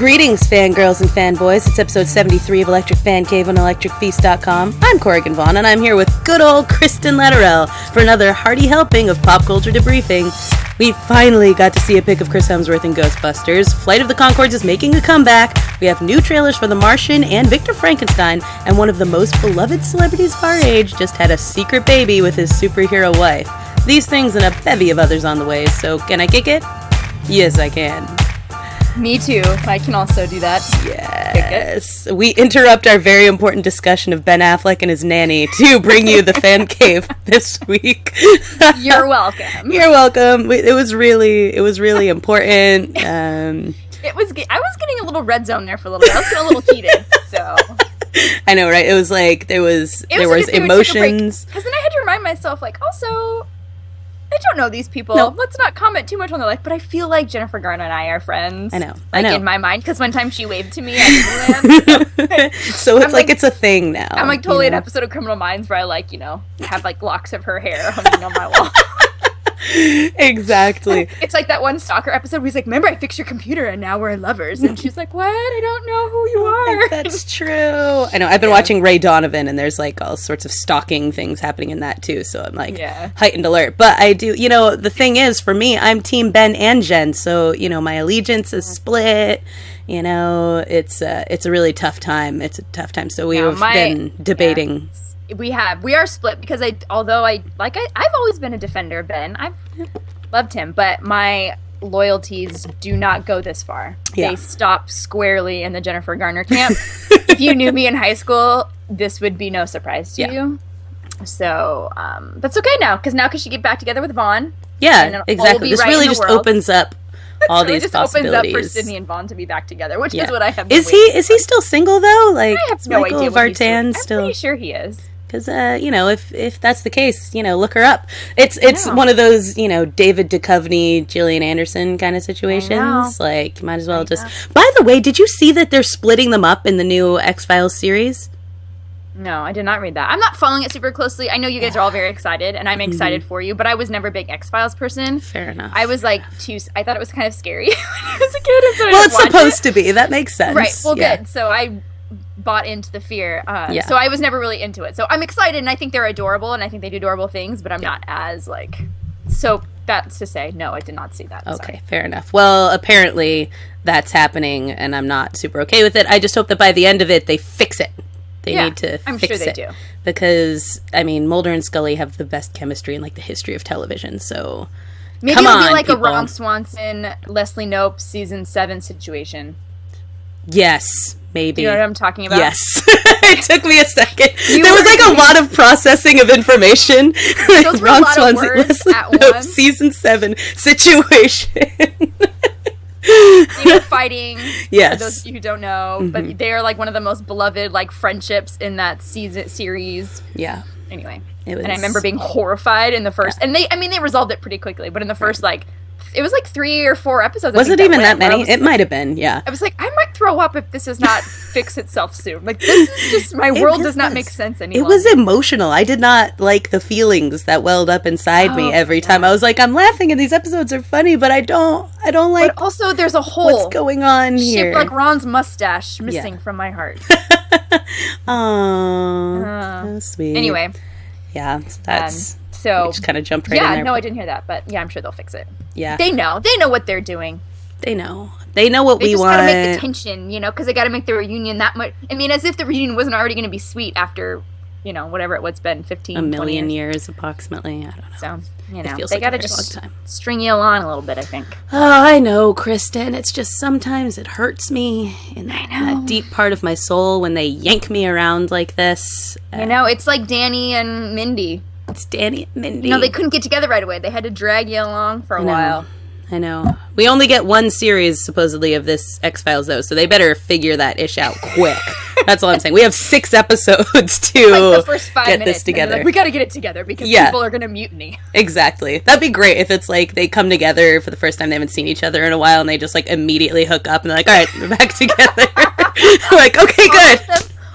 Greetings, fangirls and fanboys. It's episode 73 of Electric Fancave on electricfeast.com. I'm Corrigan Vaughn, and I'm here with good old Kristin for another hearty helping of pop culture debriefing. We finally got to see a pic of Chris Hemsworth in Ghostbusters. Flight of the Conchords is making a comeback. We have new trailers for The Martian and Victor Frankenstein, and one of the most beloved celebrities of our age just had a secret baby with his superhero wife. These things and a bevy of others on the way, so can I kick it? Yes, I can. Me too. I can also do that. Yes. We interrupt our very important discussion of Ben Affleck and his nanny to bring you the fan cave this week. You're welcome. You're welcome. It was really important. I was getting a little red zone there for a little bit. I was getting a little heated. So I know, right? It was like there was emotions. Because then I had to remind myself, like, also, I don't know these people. No. Let's not comment too much on their life, but I feel like Jennifer Garner and I are friends. I know. In my mind, because one time she waved to me at Disneyland. So it's like it's a thing now. I'm like totally an episode of Criminal Minds where I have like locks of her hair hanging on my wall. Exactly. It's like that one stalker episode where he's like, remember I fixed your computer and now we're lovers, and she's like, what? I don't know who you are. That's true. I know. I've been watching Ray Donovan, and there's like all sorts of stalking things happening in that too, so I'm like heightened alert. But I do, the thing is, for me, I'm team Ben and Jen, so my allegiance is split. It's a really tough time. It's a tough time. So we've been debating. Yeah. We are split because I've always been a defender of Ben. I've loved him, but my loyalties do not go this far. Yeah. They stop squarely in the Jennifer Garner camp. If you knew me in high school, this would be no surprise to you. So that's okay now, because she get back together with Vaughn. Yeah, exactly. This really just opens up all these possibilities. Opens up for Sydney and Vaughn to be back together, which is what I have. Is he still single though? Like, I have no idea. Vartan still? I'm pretty sure he is. Because, if that's the case, look her up. It's one of those, David Duchovny, Gillian Anderson kind of situations. Like, might as well just... By the way, did you see that they're splitting them up in the new X-Files series? No, I did not read that. I'm not following it super closely. I know you guys are all very excited, and I'm excited for you, but I was never a big X-Files person. Fair enough. I was I thought it was kind of scary when I was a kid. And so it's supposed to be. That makes sense. Right. Well, good. So I bought into the fear. So I was never really into it. So I'm excited, and I think they're adorable, and I think they do adorable things, but I'm not as so that's to say, no, I did not see that. Okay, fair enough. Well, apparently that's happening, and I'm not super okay with it. I just hope that by the end of it, they fix it. They need to fix it. I'm sure they do. Because, Mulder and Scully have the best chemistry in, the history of television, so maybe it'll be like people. A Ron Swanson, Leslie Knope season 7 situation. Yes. Maybe. Do you know what I'm talking about? Yes. It took me a second. There was a lot of processing of information. Ron Swanson, Leslie Knope, season 7 situation. Fighting. Yes. For those of you who don't know, but they are one of the most beloved friendships in that series. Yeah. Anyway, and I remember being horrified in the first, and they resolved it pretty quickly, but in the first it was 3 or 4 episodes. Was it even that many? It might have been, yeah. I was I might throw up if this does not fix itself soon. This is just, my world does not make sense anymore. It was emotional. I did not like the feelings that welled up inside me every time. I was I'm laughing and these episodes are funny, but I don't like. But also, there's a hole. What's going on here? Shaped like Ron's mustache missing from my heart. Oh, sweet. Anyway. Yeah, that's... So we just kind of jumped right in there. Yeah, no, I didn't hear that, but I'm sure they'll fix it. Yeah. They know what they're doing. They know what we want. They just gotta make the tension, because they gotta make the reunion that much. I mean, as if the reunion wasn't already going to be sweet after, whatever it's been, 15, a million years approximately. I don't know. So, it feels they like gotta a just long time. String you along a little bit, I think. Oh, I know, Kristin. It's just sometimes it hurts me in that deep part of my soul when they yank me around like this. It's like Danny and Mindy. It's Danny and Mindy. They couldn't get together right away. They had to drag you along for a while. I know. We only get one series, supposedly, of this X-Files, though, so they better figure that ish out quick. That's all I'm saying. We have 6 episodes to the first 5 get minutes, this together. We got to get it together because people are going to mutiny. Exactly. That'd be great if it's they come together for the first time. They haven't seen each other in a while, and they just immediately hook up, and they're all right, we're back together. Okay, good.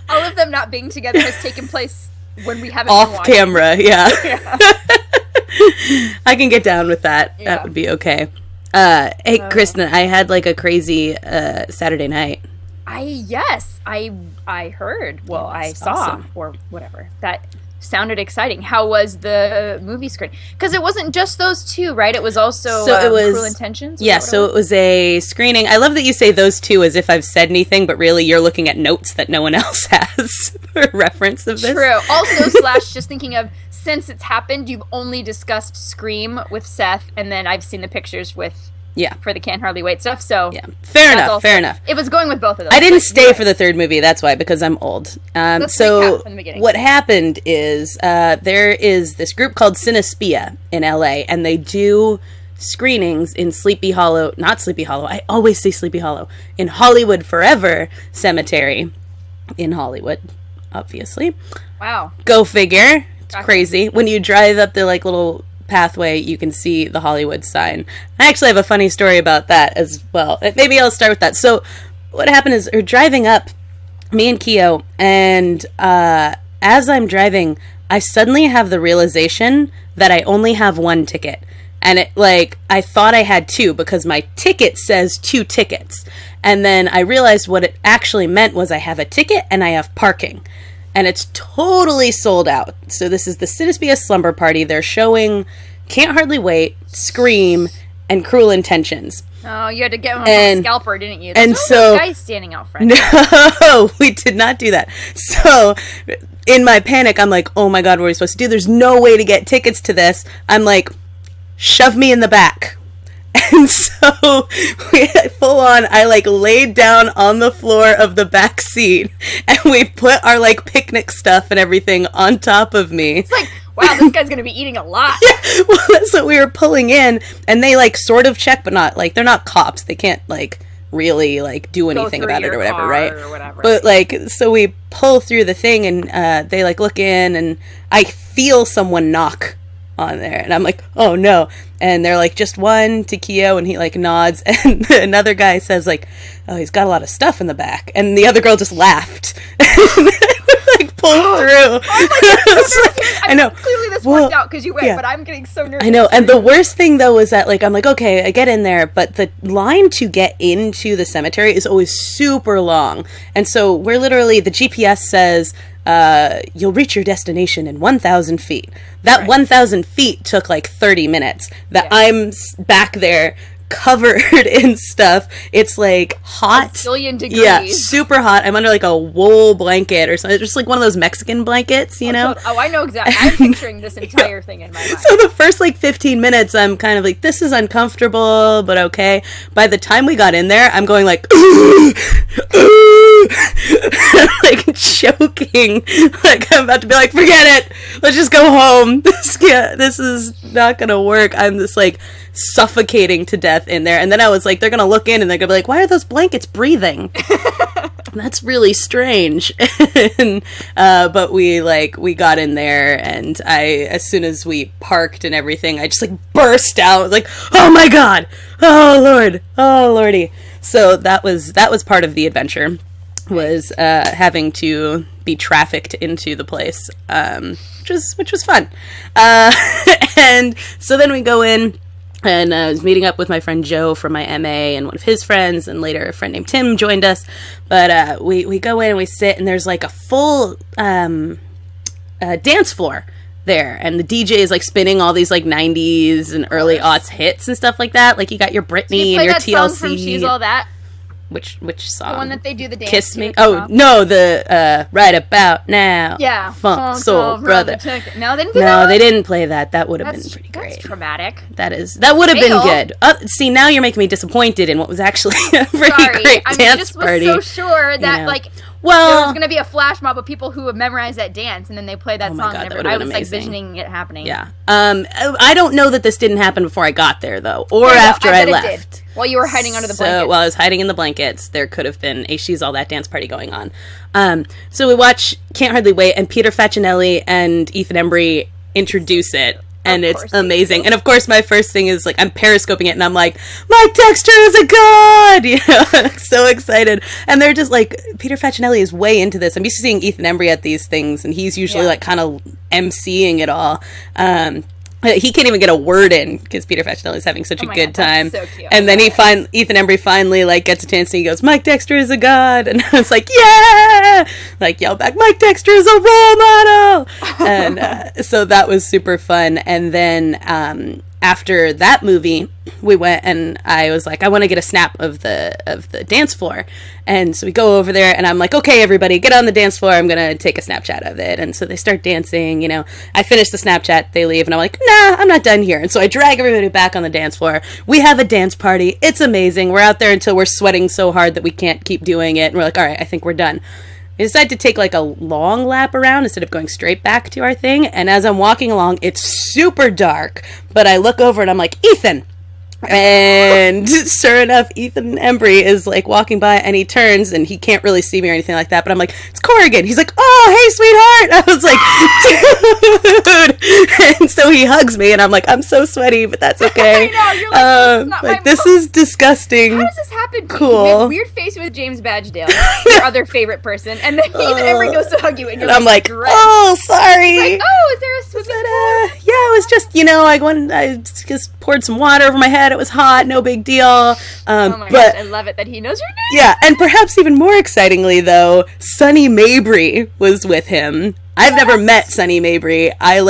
All of them not being together has taken place when we haven't off been watching. Camera, yeah. I can get down with that. Yeah. That would be okay. Hey, Kristin, I had like a crazy Saturday night. I heard. Well, I saw awesome. or whatever. That sounded exciting. How was the movie screen? Because it wasn't just those two, right? It was also Cruel Intentions. Yeah, so it was a screening. I love that you say those two as if I've said anything, but really you're looking at notes that no one else has for reference of this. True. Also, just thinking of, since it's happened, you've only discussed Scream with Seth, and then I've seen the pictures for the Can't Hardly Wait stuff, so... Yeah, fair enough. It was going with both of those. I didn't stay for the third movie, that's why, because I'm old. So what happened is, there is this group called Cinespia in LA, and they do screenings in I always say Sleepy Hollow, in Hollywood Forever Cemetery, in Hollywood, obviously. Wow. Go figure. It's crazy. When you drive up the, like, little pathway, you can see the Hollywood sign. I actually have a funny story about that as well. Maybe I'll start with that. So what happened is we're driving up, me and Keo, and as I'm driving, I suddenly have the realization that I only have one ticket. And I thought I had two because my ticket says 2 tickets. And then I realized what it actually meant was I have a ticket and I have parking. And it's totally sold out. So this is the Cinespia Slumber Party. They're showing Can't Hardly Wait, Scream, and Cruel Intentions. Oh, you had to get one with a scalper, didn't you? And so guys standing out front. No, we did not do that. So in my panic, I'm like, oh my God, what are we supposed to do? There's no way to get tickets to this. I'm like, shove me in the back. And so full on, I laid down on the floor of the back seat, and we put our picnic stuff and everything on top of me. It's like, wow, this guy's gonna be eating a lot. Yeah, well, that's what we were pulling in, and they sort of check, but not they're not cops. They can't really do anything about it or whatever, right? Or whatever. But so we pull through the thing, and they look in, and I feel someone knock on there, and I'm like, oh no. And they're like, just one to Keo, and he nods, and another guy says oh, he's got a lot of stuff in the back, and the other girl just laughed. Pulled through. I know. Clearly this worked out because you went, but I'm getting so nervous. I know, and the worst thing though is that I'm like, okay, I get in there, but the line to get into the cemetery is always super long, and so we're literally, the GPS says, you'll reach your destination in 1,000 feet. That 1,000 feet took 30 minutes. I'm back there covered in stuff. It's hot. A zillion degrees. Yeah, super hot. I'm under a wool blanket or something. Just one of those Mexican blankets, you know? Oh, I know exactly. I'm picturing this entire thing in my mind. So the first 15 minutes, I'm kind of this is uncomfortable, but okay. By the time we got in there, I'm going choking. I'm about to be forget it. Let's just go home. This is not gonna work. I'm just suffocating to death in there. And then I was they're gonna look in and they're gonna be why are those blankets breathing? That's really strange. And, but we got in there, and as soon as we parked and everything, I just burst out oh my God, oh Lord, oh Lordy. So that was part of the adventure, was having to be trafficked into the place, which was fun. And so then we go in, and I was meeting up with my friend Joe from my MA and one of his friends, and later a friend named Tim joined us. But we go in and we sit, and there's a full dance floor there, and the DJ is spinning all these 90s and early aughts hits and stuff like that. You got your Britney and your TLC. Song from She's All That? Which song? The one that they do the dance. Kiss Me? Oh, no, the Right About Now. Yeah. Funk Soul Brother. No, they didn't do that. They didn't play that. That would have been pretty great. That's traumatic. That would have been good. See, now you're making me disappointed in what was actually a pretty great dance party. I was so sure that, there was going to be a flash mob of people who would memorize that dance, and then they play that song. God, and I was visioning it happening. Yeah. I don't know that this didn't happen before I got there, though, or after I left. It did. While you were hiding under the blankets. While I was hiding in the blankets, there could have been a She's All That dance party going on. So we watch Can't Hardly Wait, and Peter Facinelli and Ethan Embry introduce it, and it's amazing. And of course, my first thing is I'm periscoping it, and I'm like, Mike Dexter is a god! You know, I'm so excited. And they're just Peter Facinelli is way into this. I'm used to seeing Ethan Embry at these things, and he's usually kind of emceeing it all. He can't even get a word in because Peter Facinelli is having such a good time. So cute. And then Ethan Embry finally like gets a chance and he goes, Mike Dexter is a god. And I was like, yeah! Like yell back, Mike Dexter is a role model! And so that was super fun. And then after that movie, we went and I was like, I want to get a snap of the dance floor. And so we go over there and I'm like, okay, everybody get on the dance floor. I'm going to take a Snapchat of it. And so they start dancing, you know, I finish the Snapchat, they leave and I'm like, nah, I'm not done here. And so I drag everybody back on the dance floor. We have a dance party. It's amazing. We're out there until we're sweating so hard that we can't keep doing it. And we're like, all right, I think we're done. We decided to take like a long lap around instead of going straight back to our thing. And as I'm walking along, it's super dark, but I look over and I'm like, Ethan. And sure enough, Ethan Embry is like walking by and he turns and he can't really see me or anything like that. But I'm like, it's Corrigan. He's like, oh, hey, sweetheart. I was like, dude. And so he hugs me and I'm like, I'm so sweaty, but that's okay. I know, you're like this is disgusting. How does this happen? Cool. You make weird face with James Badgedale, your other favorite person, and then Ethan Embry goes to hug you and you're I'm like, oh, sorry. Like, oh, is there a swimming pool? Yeah, it was just, you know, I just poured some water over my head. It was hot, no big deal. Oh my gosh, I love it that he knows your name. Yeah, and perhaps even more excitingly, though, Sunny Mabry was with him. I've never met Sunny Mabry. I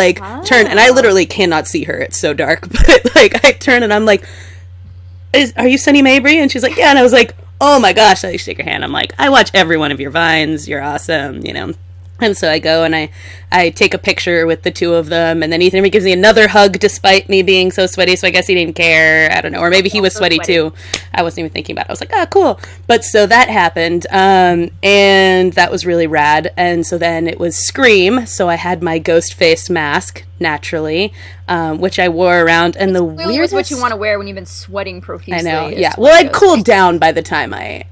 turn, and I literally cannot see her. It's so dark. But I turn and I'm like, are you Sunny Mabry? And she's like, yeah. And I was like, oh my gosh. I shake her hand. I'm like, I watch every one of your Vines. You're awesome, you know. And so I go and I take a picture with the two of them, and then Ethan gives me another hug despite me being so sweaty, so I guess he didn't care. I don't know. Or maybe he was sweaty too. I wasn't even thinking about it. I was like, cool. But so that happened, and that was really rad. And so then it was Scream, so I had my ghost face mask, naturally, which I wore around, and the weirdest... what you want to wear when you've been sweating profusely. I know, yeah. Well, I'd cooled down by the time I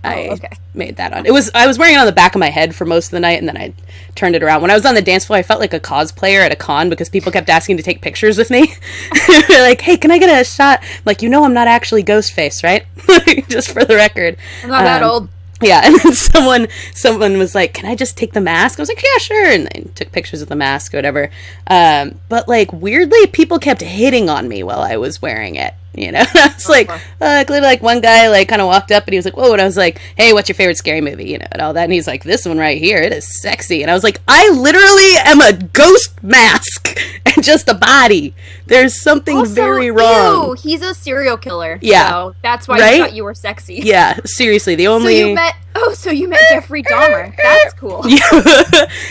made that on. I was wearing it on the back of my head for most of the night, and then I turned it around. When I was on the dance floor, I felt like a cosplayer at a con because people kept asking to take pictures with me. They're like, hey, can I get a shot? I'm like, you know I'm not actually Ghostface, right? Just for the record. I'm not that old. Yeah, and then someone was like, can I just take the mask? I was like, yeah, sure. And I took pictures of the mask or whatever. But, weirdly, people kept hitting on me while I was wearing it, you know? And I was like, one guy, kind of walked up and he was like, whoa. And I was like, hey, what's your favorite scary movie? You know, and all that. And he's like, this one right here, it is sexy. And I was like, I literally am a ghost mask and just a body. There's something also, very wrong. Ew, he's a serial killer. Yeah. So that's why you thought you were sexy. Yeah, seriously. The only... So you met Jeffrey Dahmer. That's cool. Yeah.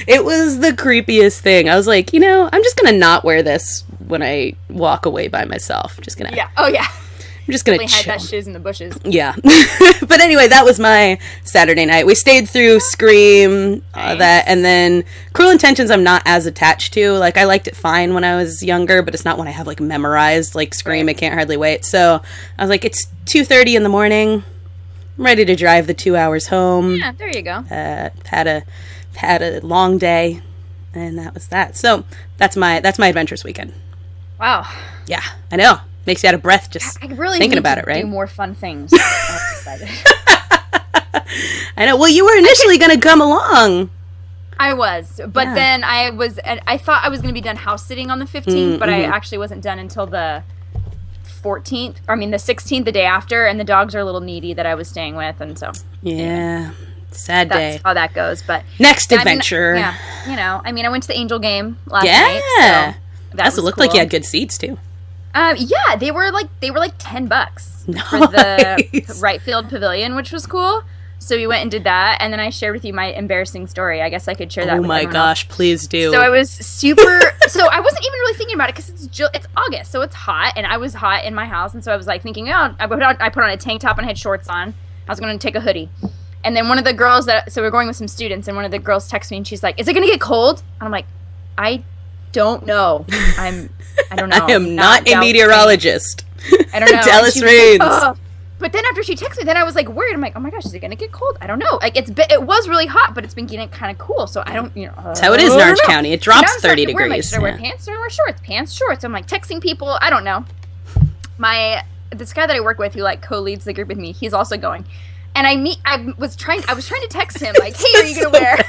It was the creepiest thing. I was like, you know, I'm just going to not wear this when I walk away by myself. I'm just going to... Yeah. Oh, yeah. I'm just going to chill. Hide that shiz in the bushes. Yeah. But anyway, that was my Saturday night. We stayed through Scream, that, and then Cruel Intentions I'm not as attached to. I liked it fine when I was younger, but it's not one I have, memorized. Scream, I can't hardly wait. So I was like, it's 2:30 in the morning. I'm ready to drive the 2 hours home. Yeah, there you go. Had a long day, and that was that. So that's my adventurous weekend. Wow. Yeah, I know. Makes you out of breath just thinking about it, right? Do more fun things. I'm excited. I know. Well, you were initially going to come along. I was, but then I thought I was going to be done house sitting on the 15th, but I actually wasn't done until the 14th. I mean, the 16th, the day after, and the dogs are a little needy that I was staying with, and so sad day. That's how that goes. But next adventure, I went to the Angel game last night. So that looked like you had good seats too. Yeah, they were like $10 for the right field pavilion, which was cool. So we went and did that, and then I shared with you my embarrassing story. I guess I could share that with everyone else. Please do. So I was super... so I wasn't even really thinking about it because it's August, so it's hot, and I was hot in my house, and so I was thinking, I put on a tank top and I had shorts on. I was going to take a hoodie. And then one of the girls so we're going with some students, and one of the girls texts me, and she's like, is it going to get cold? And I'm like, I don't know. I don't know. I am not a meteorologist. I don't know. Dallas Rains. But then after she texted me, then I was worried. I'm like, oh my gosh, is it gonna get cold? I don't know. It was really hot, but it's been getting kind of cool. So I don't, That's how it is in Orange County. It drops 30 degrees. Should I wear pants or wear shorts? Pants, shorts. I'm texting people. I don't know. This guy that I work with who co-leads the group with me, he's also going. And I was trying to text him hey, are you gonna wear?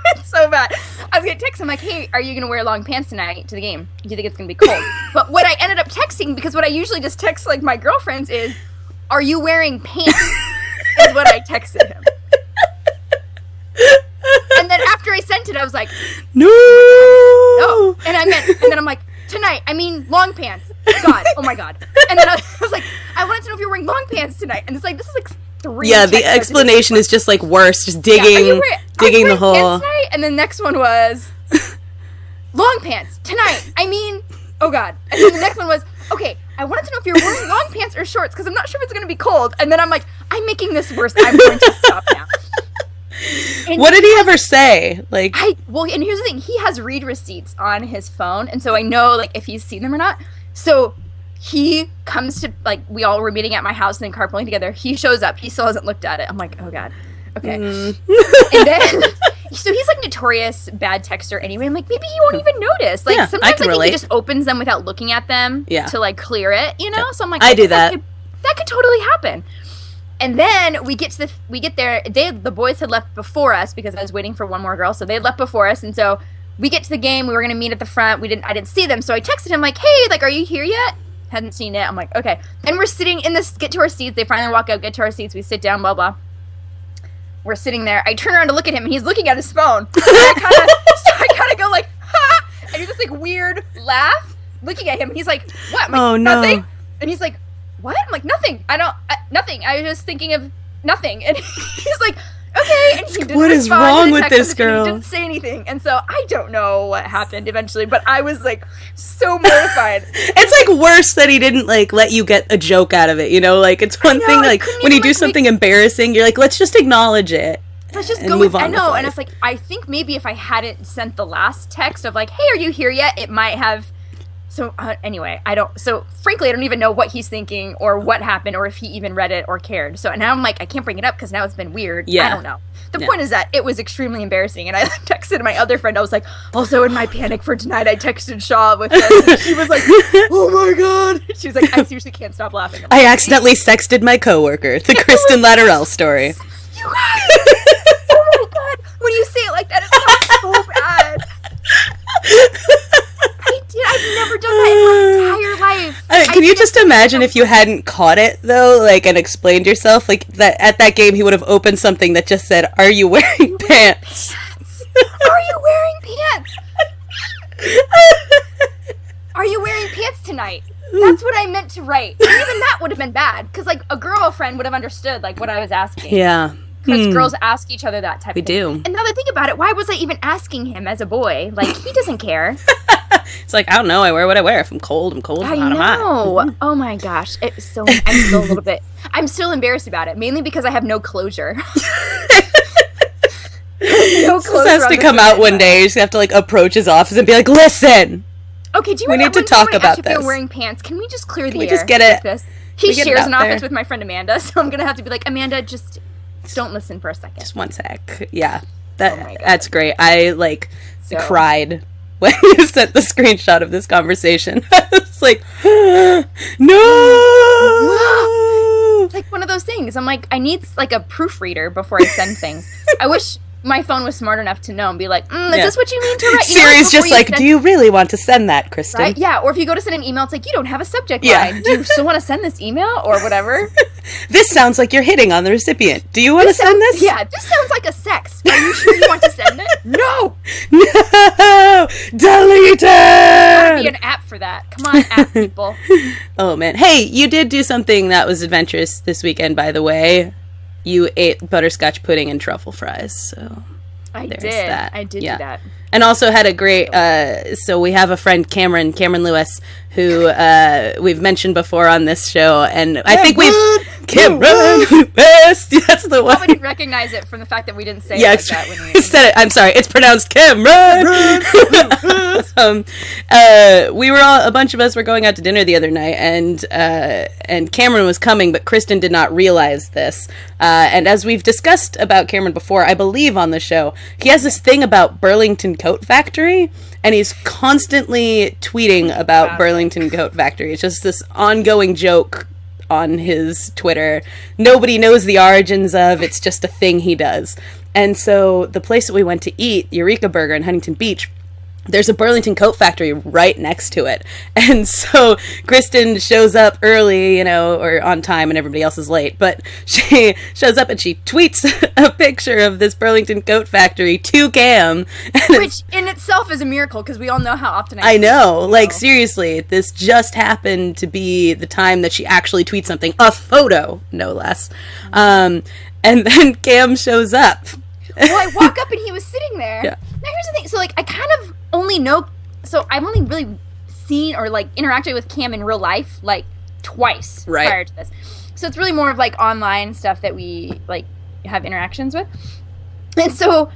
It's so bad. I was going to text him like, hey, are you going to wear long pants tonight to the game? Do you think it's going to be cold? But what I ended up texting, because what I usually just text like my girlfriends is, are you wearing pants? Is what I texted him. And then after I sent it, I was like, no. And then I'm like, tonight, I mean long pants. God, oh my God. And then I was like, I wanted to know if you're wearing long pants tonight. And it's like, this is like 3. Yeah, the explanation is just like worse, just digging the hole. And the next one was, long pants tonight. I mean, oh God. And then the next one was, okay, I wanted to know if you're wearing long pants or shorts because I'm not sure if it's going to be cold. And then I'm like, I'm making this worse. I'm going to stop now. And what did he ever say? Like, and here's the thing: he has read receipts on his phone, and so I know like if he's seen them or not. So he comes to like we all were meeting at my house and then carpooling together. He shows up. He still hasn't looked at it. I'm like, oh God, okay. And then so he's like notorious bad texter anyway. I'm like, maybe he won't even notice. Like sometimes I think he just opens them without looking at them to like clear it, you know. Yeah. So I'm like, I do that. That could totally happen. And then we get there. The boys had left before us because I was waiting for one more girl, so they had left before us. And so we get to the game. We were gonna meet at the front. I didn't see them, so I texted him like, "Hey, like, are you here yet?" Hadn't seen it. I'm like, okay. And we're sitting in this. Get to our seats. They finally walk out. Get to our seats. We sit down. Blah blah. We're sitting there. I turn around to look at him, and he's looking at his phone. And I kind of go like, ha! I do this like weird laugh, looking at him. And he's like, "What?" I'm like, oh no. Nothing. And he's like, what? I'm like, nothing. Nothing. I was just thinking of nothing. And he's like, okay. And he didn't what is wrong with this girl? He didn't say anything. And so I don't know what happened eventually, but I was like so mortified. It's like worse that he didn't like let you get a joke out of it, you know? Like it's one thing like when you do something embarrassing, you're like, let's just acknowledge it. Let's just go move on. I know. And it's like, I think maybe if I hadn't sent the last text of like, hey, are you here yet? It might have. So anyway, frankly, I don't even know what he's thinking or what happened or if he even read it or cared. So now I'm like, I can't bring it up because now it's been weird. Yeah. I don't know. The point is that it was extremely embarrassing. And I texted my other friend. I was like, also in my panic for tonight, I texted Shaw with this. And she was like, oh my God. She was like, I seriously can't stop laughing. I accidentally sexted my coworker. The Kristin Latterell story. You guys. Oh my God. When you say it like that, it sounds so bad. I've never done that in my entire life. Can you just imagine if you hadn't caught it, though, like, and explained yourself? Like, that at that game, he would have opened something that just said, are you wearing pants? Are you wearing pants? Are you wearing pants tonight? That's what I meant to write. And even that would have been bad, because, like, a girlfriend would have understood, like, what I was asking. Yeah. Because girls ask each other that type of thing. We do. And now that I think about it, why was I even asking him as a boy? Like, he doesn't care. It's like, I don't know. I wear what I wear. If I'm cold, I'm cold. If I'm hot, I'm hot. Oh my gosh. I'm still I'm still embarrassed about it. Mainly because I have no closure. No closure. This has to come out one day. You just have to like approach his office and be like, listen. Okay, do you we need to talk about this. If you're wearing pants, can we just clear the air? We just get it. Like this? He shares an office with my friend Amanda, so I'm gonna have to be like, Amanda, just don't listen for a second. Just one sec. Yeah. That's great. I cried when you sent the screenshot of this conversation. I was like, no! It's like one of those things. I'm like, I need like a proofreader before I send things. I wish my phone was smart enough to know and be like, is this what you mean to write? Siri's just like, do you really want to send that, Kristin? Right? Yeah, or if you go to send an email, it's like, you don't have a subject line. Do you still want to send this email or whatever? This sounds like you're hitting on the recipient. Do you want to send this? Yeah, this sounds like a sext. Are you sure you want to send it? No! No! Delete it! There'd be an app for that. Come on, app people. Oh, man. Hey, you did do something that was adventurous this weekend, by the way. You ate butterscotch pudding and truffle fries, so I did do that. And also had a great, so we have a friend, Cameron Lewis, who we've mentioned before on this show, and I think Cameron Lewis, that's the one. I didn't recognize it from the fact that we didn't say it like that when we said it. I'm sorry, it's pronounced Cameron. We were a bunch of us were going out to dinner the other night, and Cameron was coming, but Kristin did not realize this. And as we've discussed about Cameron before, I believe on the show, he has this thing about Burlington Coat Factory, and he's constantly tweeting about Burlington Coat Factory. It's just this ongoing joke on his Twitter. Nobody knows the origins of. It's just a thing he does. And so the place that we went to eat, Eureka Burger in Huntington Beach, there's a Burlington coat factory right next to it. And so Kristin shows up early, or on time, and everybody else is late. But she shows up and she tweets a picture of this Burlington coat factory to Cam. Which in itself is a miracle, because we all know how often I know. Like, seriously, this just happened to be the time that she actually tweets something. A photo, no less. And then Cam shows up. Well, I walk up and he was sitting there. Yeah. Now, here's the thing. So, I kind of only know... So, I've only really seen or, interacted with Cam in real life, twice prior to this. So, it's really more of, online stuff that we, have interactions with. And so,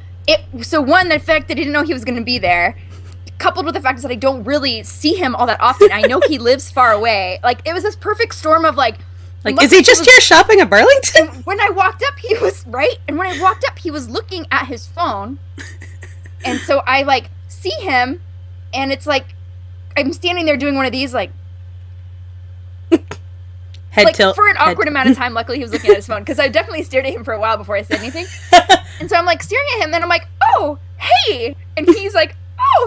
one, the fact that I didn't know he was going to be there, coupled with the fact that I don't really see him all that often. I know he lives far away. It was this perfect storm of, is he just here shopping at Burlington? When I walked up, he was and when I walked up, he was looking at his phone, and so I see him, and it's I'm standing there doing one of these head tilt for an awkward amount of time. Luckily, he was looking at his phone, because I definitely stared at him for a while before I said anything, and so I'm staring at him, then I'm oh hey, and he's oh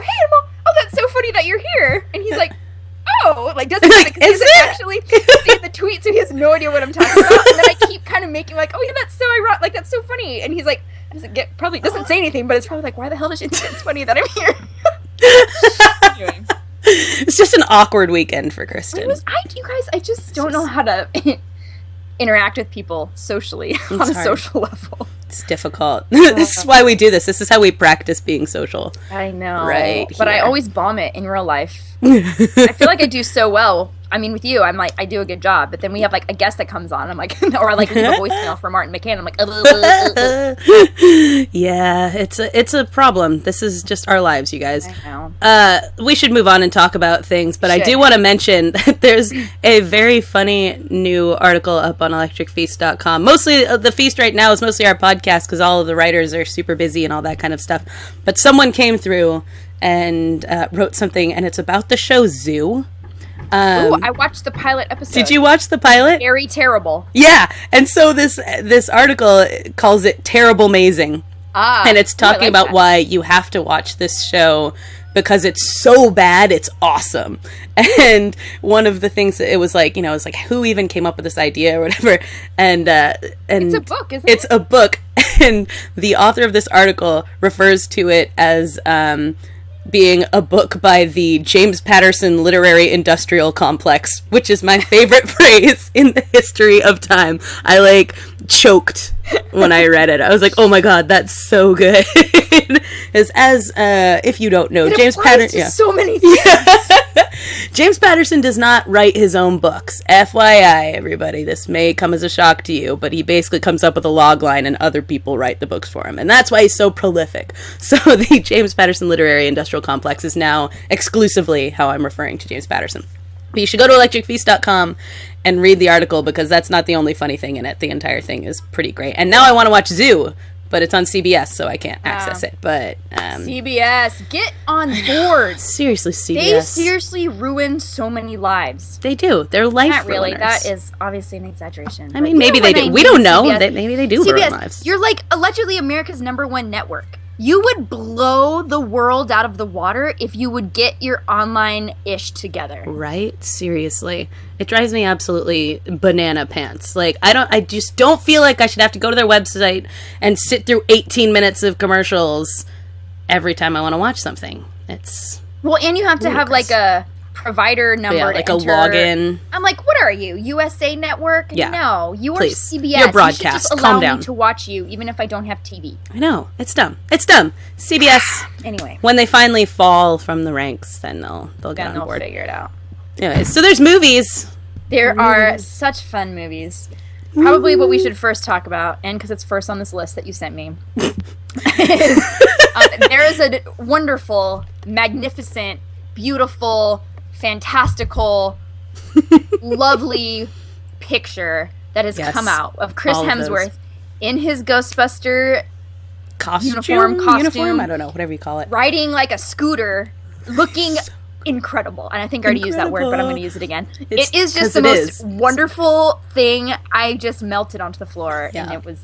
hey, oh that's so funny that you're here, and he's doesn't actually see the tweet, so he has no idea what I'm talking about. And then I keep kind of making oh yeah, that's so ironic, that's so funny. And he's probably doesn't say anything, but it's probably why the hell does she think it's funny that I'm here? Anyway. It's just an awkward weekend for Kristin. You guys, I just don't know how to interact with people socially on a social level. It's difficult. This is why we do this. This is how we practice being social. I know. Right. But I always bomb it in real life. I feel like I do so well. I mean, with you, I'm I do a good job. But then we have a guest that comes on. I'm or I leave a voicemail for Martin McCann. I'm Yeah, it's a problem. This is just our lives, you guys. I know. We should move on and talk about things. But I do want to mention that there's a very funny new article up on electricfeast.com. Mostly, the feast right now is mostly our podcast, because all of the writers are super busy and all that kind of stuff. But someone came through and wrote something, and it's about the show Zoo. I watched the pilot episode. Did you watch the pilot? Very terrible. Yeah, and so this article calls it Terrible Mazing. And it's talking about why you have to watch this show, because it's so bad, it's awesome. And one of the things that it was who even came up with this idea or whatever. And it's a book, isn't it? It's a book, and the author of this article refers to it as being a book by the James Patterson Literary Industrial Complex, which is my favorite phrase in the history of time. I choked when I read it. I was oh my god, that's so good. as if you don't know, James Patterson, so many things. James Patterson does not write his own books. FYI, everybody, this may come as a shock to you, but he basically comes up with a log line and other people write the books for him. And that's why he's so prolific. So the James Patterson Literary Industrial Complex is now exclusively how I'm referring to James Patterson. But you should go to electricfeast.com and read the article, because that's not the only funny thing in it. The entire thing is pretty great. And now I want to watch Zoo, but it's on CBS, so I can't access it. But CBS, get on board. Seriously, CBS. They seriously ruin so many lives. They do. They're life Not really. ruiners. That is obviously an exaggeration. I mean, maybe they do. We don't know. Maybe they do CBS, ruin lives. You're allegedly America's #1 network. You would blow the world out of the water if you would get your online-ish together. Right? Seriously. It drives me absolutely banana pants. I just don't feel like I should have to go to their website and sit through 18 minutes of commercials every time I want to watch something. Well, and you have to have a provider number to a enter. login. I'm what are you? USA Network? Yeah. No, you are Please. CBS. You're broadcast. You should just Calm allow down. me to watch you, even if I don't have TV. I know. It's dumb. It's dumb. CBS. Anyway. When they finally fall from the ranks, then they'll get on board. They'll figure it out. Anyways, so there's movies. There are such fun movies. Probably what we should first talk about, and because it's first on this list that you sent me, is there is a wonderful, magnificent, beautiful, fantastical, lovely picture that has come out of Chris Hemsworth in his Ghostbuster uniform. I don't know, whatever you call it. Riding a scooter, looking incredible. And I think I already used that word, but I'm going to use it again. It is just the most wonderful thing. I just melted onto the floor, and it was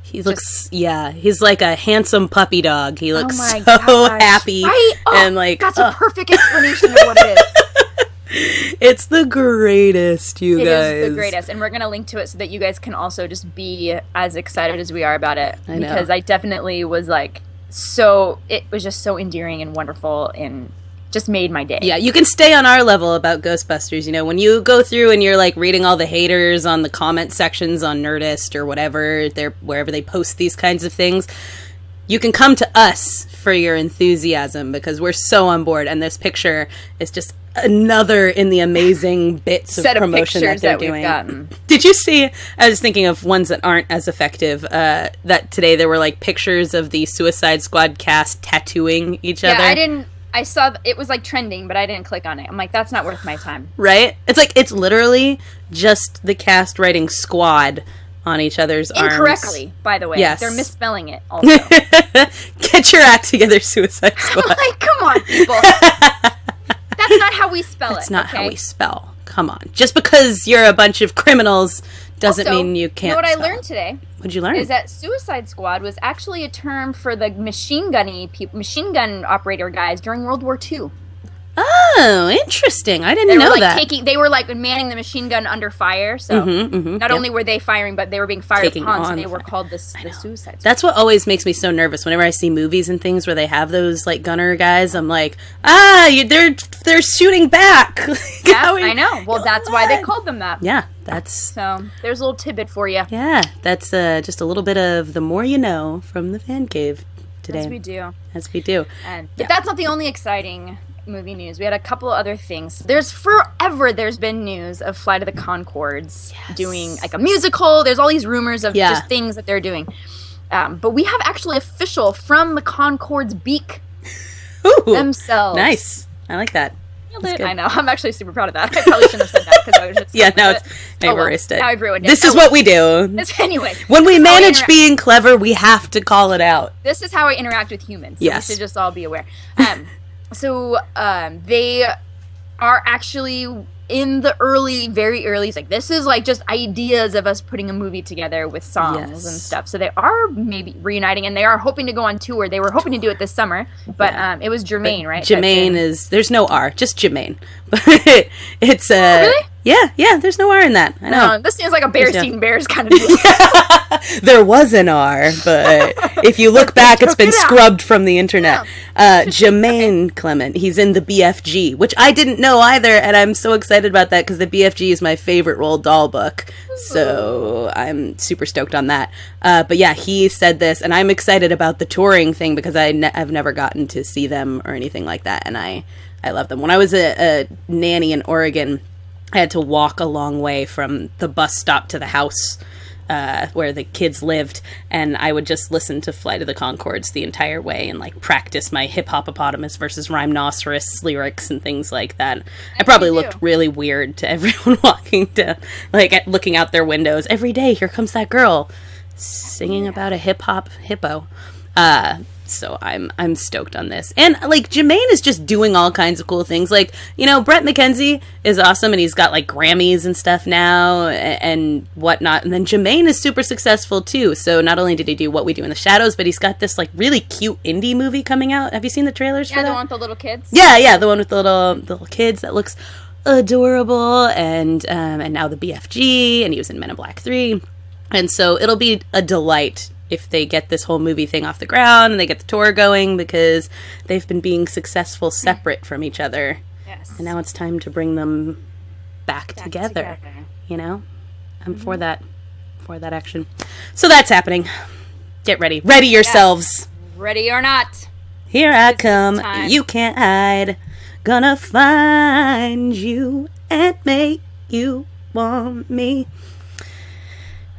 He looks, he's like a handsome puppy dog. He looks so gosh. happy. Right? And like, that's a perfect explanation of what it is. It's the greatest, you guys. It is the greatest. And we're going to link to it so that you guys can also just be as excited as we are about it. I know. Because I definitely was like, it was just so endearing and wonderful and just made my day. Yeah, you can stay on our level about Ghostbusters. You know, when you go through and you're like reading all the haters on the comment sections on Nerdist or whatever, wherever they post these kinds of things, you can come to us for your enthusiasm because we're so on board. And this picture is just another in the amazing bits of promotion that they're doing. Did you see, I was thinking of ones that aren't as effective, that today there were like pictures of the Suicide Squad cast tattooing each other. I saw it was like trending, but I didn't click on it. I'm like, that's not worth my time. Right? It's like, it's literally just the cast writing squad on each other's arms. Incorrectly, by the way. Yes. They're misspelling it also. Get your act together, Suicide Squad. I'm like, come on, people. That's not how we spell That's not how we spell. Come on. Just because you're a bunch of criminals doesn't mean you can't. You know what spell. I learned today? What'd you learn? Is that Suicide Squad was actually a term for the machine gun operator guys during World War II. Oh, interesting. I didn't know that. They were like manning the machine gun under fire, so not only were they firing, but they were being fired upon, so they were called the Suicide Squad. That's what always makes me so nervous. Whenever I see movies and things where they have those like gunner guys, I'm like, they're shooting back. Yeah, I know. Well, that's why they called them that. Yeah, so there's a little tidbit for you. Yeah, that's just a little bit of the more you know from the Fancave today. As we do. But that's not the only exciting movie news. We had a couple of other things. There's been news of Flight of the Conchords doing like a musical. There's all these rumors of just things that they're doing. But we have actually official from the Conchords beak themselves. Nice. I like that. I know. I'm actually super proud of that. I probably shouldn't have said that because I was just I erased it. Now I've ruined it. This is what we do. Anyway. When we manage being clever, we have to call it out. This is how I interact with humans. So yes. We should just all be aware. So they are actually in the very early, like this is like just ideas of us putting a movie together with songs and stuff. So they are maybe reuniting, and they are hoping to go on tour. They were hoping to do it this summer, but it was Jermaine, right? Jermaine there's no R, just Jermaine. But it's really? Yeah, there's no R in that. I know. This seems like a Bears Eating Bears kind of deal. There was an R, but if you look back, it's been scrubbed from the internet. Jermaine Clement, he's in the BFG, which I didn't know either, and I'm so excited about that because the BFG is my favorite Roald Dahl book, so I'm super stoked on that. But yeah, he said this, and I'm excited about the touring thing because I've never gotten to see them or anything like that, and I love them. When I was a nanny in Oregon, I had to walk a long way from the bus stop to the house where the kids lived, and I would just listen to Flight of the Conchords the entire way and like practice my hippopotamus versus rhinoceros lyrics and things like that. I probably looked really weird to everyone walking down, like looking out their windows every day. Here comes that girl singing about a hippo. So I'm stoked on this. And, like, Jermaine is just doing all kinds of cool things. Like, you know, Brett McKenzie is awesome, and he's got, like, Grammys and stuff now and whatnot. And then Jermaine is super successful, too. So not only did he do What We Do in the Shadows, but he's got this, like, really cute indie movie coming out. Have you seen the trailers for that? Yeah, the one with the little kids? Yeah, the one with the little kids that looks adorable. And now the BFG, and he was in Men in Black 3. And so it'll be a delight if they get this whole movie thing off the ground and they get the tour going, because they've been being successful separate from each other. Yes. And now it's time to bring them back together. You know? I'm for that action. So that's happening. Get ready. Ready yourselves. Yeah. Ready or not. Here I come. You can't hide. Gonna find you and make you want me.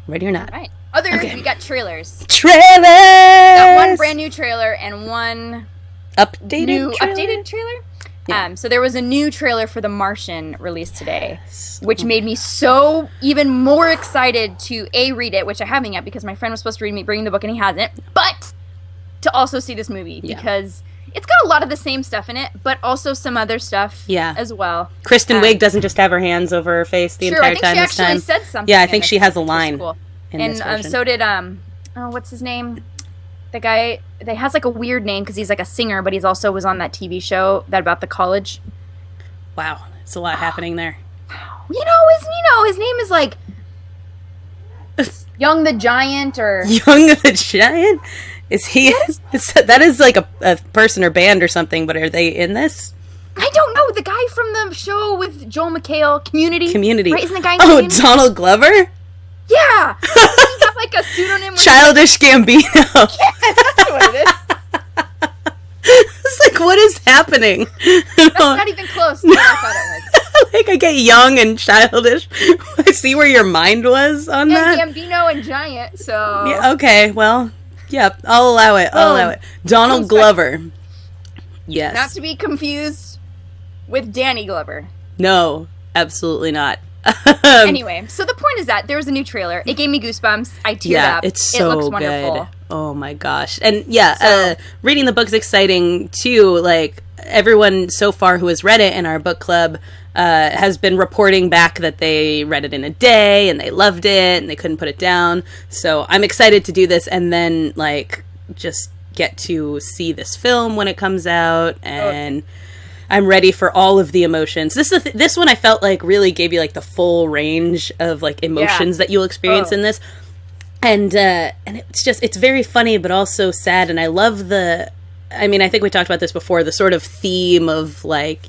Ready or not. All right. We got trailers. Got one brand new trailer and one updated trailer. Yeah. So there was a new trailer for The Martian released today, which made me so even more excited to read it, which I haven't yet because my friend was supposed to bring the book and he hasn't, but to also see this movie because it's got a lot of the same stuff in it, but also some other stuff as well. Kristen Wiig doesn't just have her hands over her face the entire time this time. I think she actually said something. Yeah, I think she has a line. Cool. And so did what's his name? The guy that has like a weird name because he's like a singer, but he's also was on that TV show that about the college. Wow, there's a lot happening there. His name is like Young the Giant or Young the Giant. Is he? That is like a person or band or something. But are they in this? I don't know. The guy from the show with Joel McHale, Community. Right? Isn't the guy in Community? Donald Glover? Yeah. Doesn't he have like a pseudonym? Childish Gambino. Yeah, that's what it is. It's like, what is happening? That's not even close to what I thought it was. Like, I get young and childish. I see where your mind was on that. And Gambino and Giant, so... Yeah, okay, well, yeah, I'll allow it. Donald Glover. Yes. Not to be confused with Danny Glover. No, absolutely not. Anyway, so the point is that there was a new trailer. It gave me goosebumps. I teared up. It's so it looks good. Wonderful. Oh my gosh. And reading the book's exciting too. Like, everyone so far who has read it in our book club has been reporting back that they read it in a day and they loved it and they couldn't put it down. So I'm excited to do this and then like just get to see this film when it comes out, and I'm ready for all of the emotions. This one I felt like really gave you like the full range of like emotions that you'll experience in this. And it's very funny, but also sad. And I love I think we talked about this before, the sort of theme of like,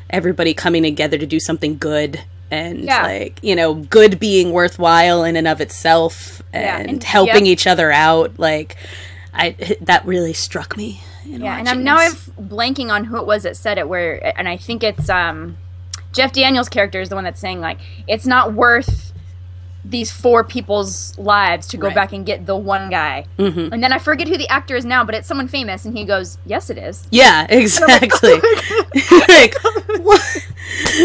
everybody coming together to do something good and like, good being worthwhile in and of itself and helping each other out. Like that really struck me. And I'm blanking on who it was that said it and I think it's, Jeff Daniels' character is the one that's saying like, it's not worth these 4 people's lives to go back and get the one guy. Mm-hmm. And then I forget who the actor is now, but it's someone famous, and he goes, yes, it is. Yeah, exactly. Like,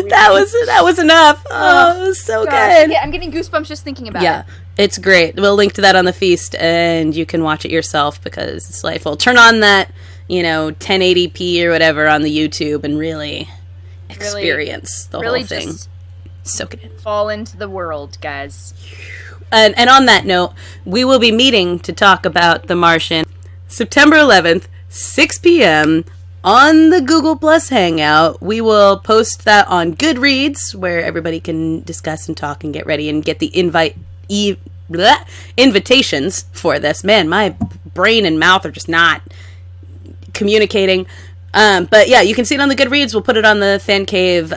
that was enough. Oh, it was so good. Yeah, I'm getting goosebumps just thinking about it. Yeah, it's great. We'll link to that on the feast, and you can watch it yourself because it's delightful. Turn on that, 1080p or whatever on the YouTube and really experience the whole thing. Just soak it in. Fall into the world, guys. And on that note, we will be meeting to talk about The Martian September 11th, 6 p.m. on the Google Plus Hangout. We will post that on Goodreads, where everybody can discuss and talk and get ready and get the invitations for this. Man, my brain and mouth are just not communicating. But yeah, you can see it on the Goodreads. We'll put it on the Fancave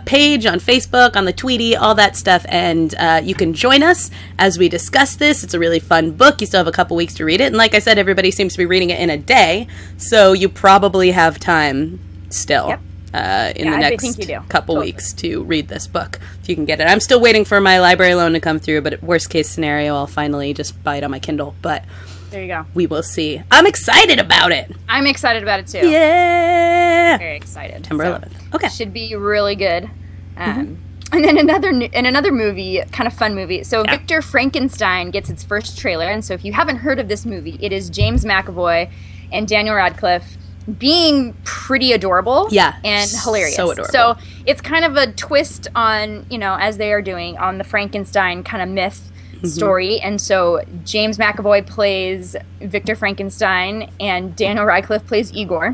page, on Facebook, on the Tweety, all that stuff. And you can join us as we discuss this. It's a really fun book. You still have a couple weeks to read it. And like I said, everybody seems to be reading it in a day. So you probably have time still in the next couple weeks to read this book. If you can get it. I'm still waiting for my library loan to come through. But worst case scenario, I'll finally just buy it on my Kindle. But... there you go. We will see. I'm excited about it. I'm excited about it too. Yeah. Very excited. September 11th. Okay. Should be really good. And then another movie, kind of fun movie. So Victor Frankenstein gets its first trailer. And so if you haven't heard of this movie, it is James McAvoy and Daniel Radcliffe being pretty adorable. Yeah. And hilarious. So adorable. So it's kind of a twist on, as they are doing on the Frankenstein kind of myth story. And so James McAvoy plays Victor Frankenstein and Daniel Radcliffe plays Igor,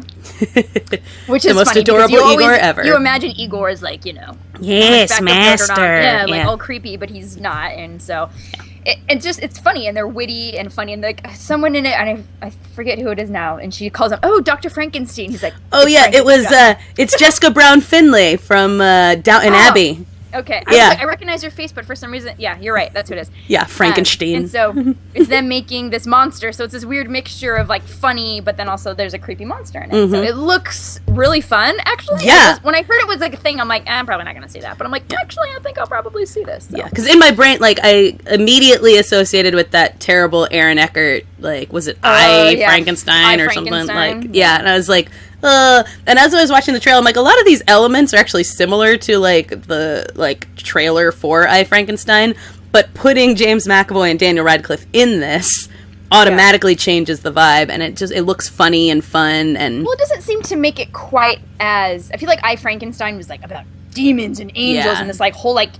which is the most funny adorable Igor ever. You imagine Igor is like, yes, master, like all creepy, but he's not. And so it's funny, and they're witty and funny, and like someone in it, and I forget who it is now, and she calls him, oh, Dr. Frankenstein. He's like, oh yeah, it was it's Jessica Brown Finlay from Downton Abbey. Okay. I recognize your face, but for some reason, you're right. That's who it is. Yeah, Frankenstein. And so it's them making this monster. So it's this weird mixture of like funny, but then also there's a creepy monster in it. Mm-hmm. So it looks really fun, actually. Yeah. When I heard it was like a thing, I'm like, I'm probably not going to see that. But I'm like, actually, I think I'll probably see this. So. Yeah, because in my brain, like, I immediately associated with that terrible Aaron Eckhart, like, was it Frankenstein or something? Like, yeah, and I was like, and as I was watching the trailer, I'm like, a lot of these elements are actually similar to like the trailer for I, Frankenstein, but putting James McAvoy and Daniel Radcliffe in this automatically changes the vibe, and it looks funny and fun. And well, it doesn't seem to make it quite as, I feel like I, Frankenstein was like about demons and angels and this like whole like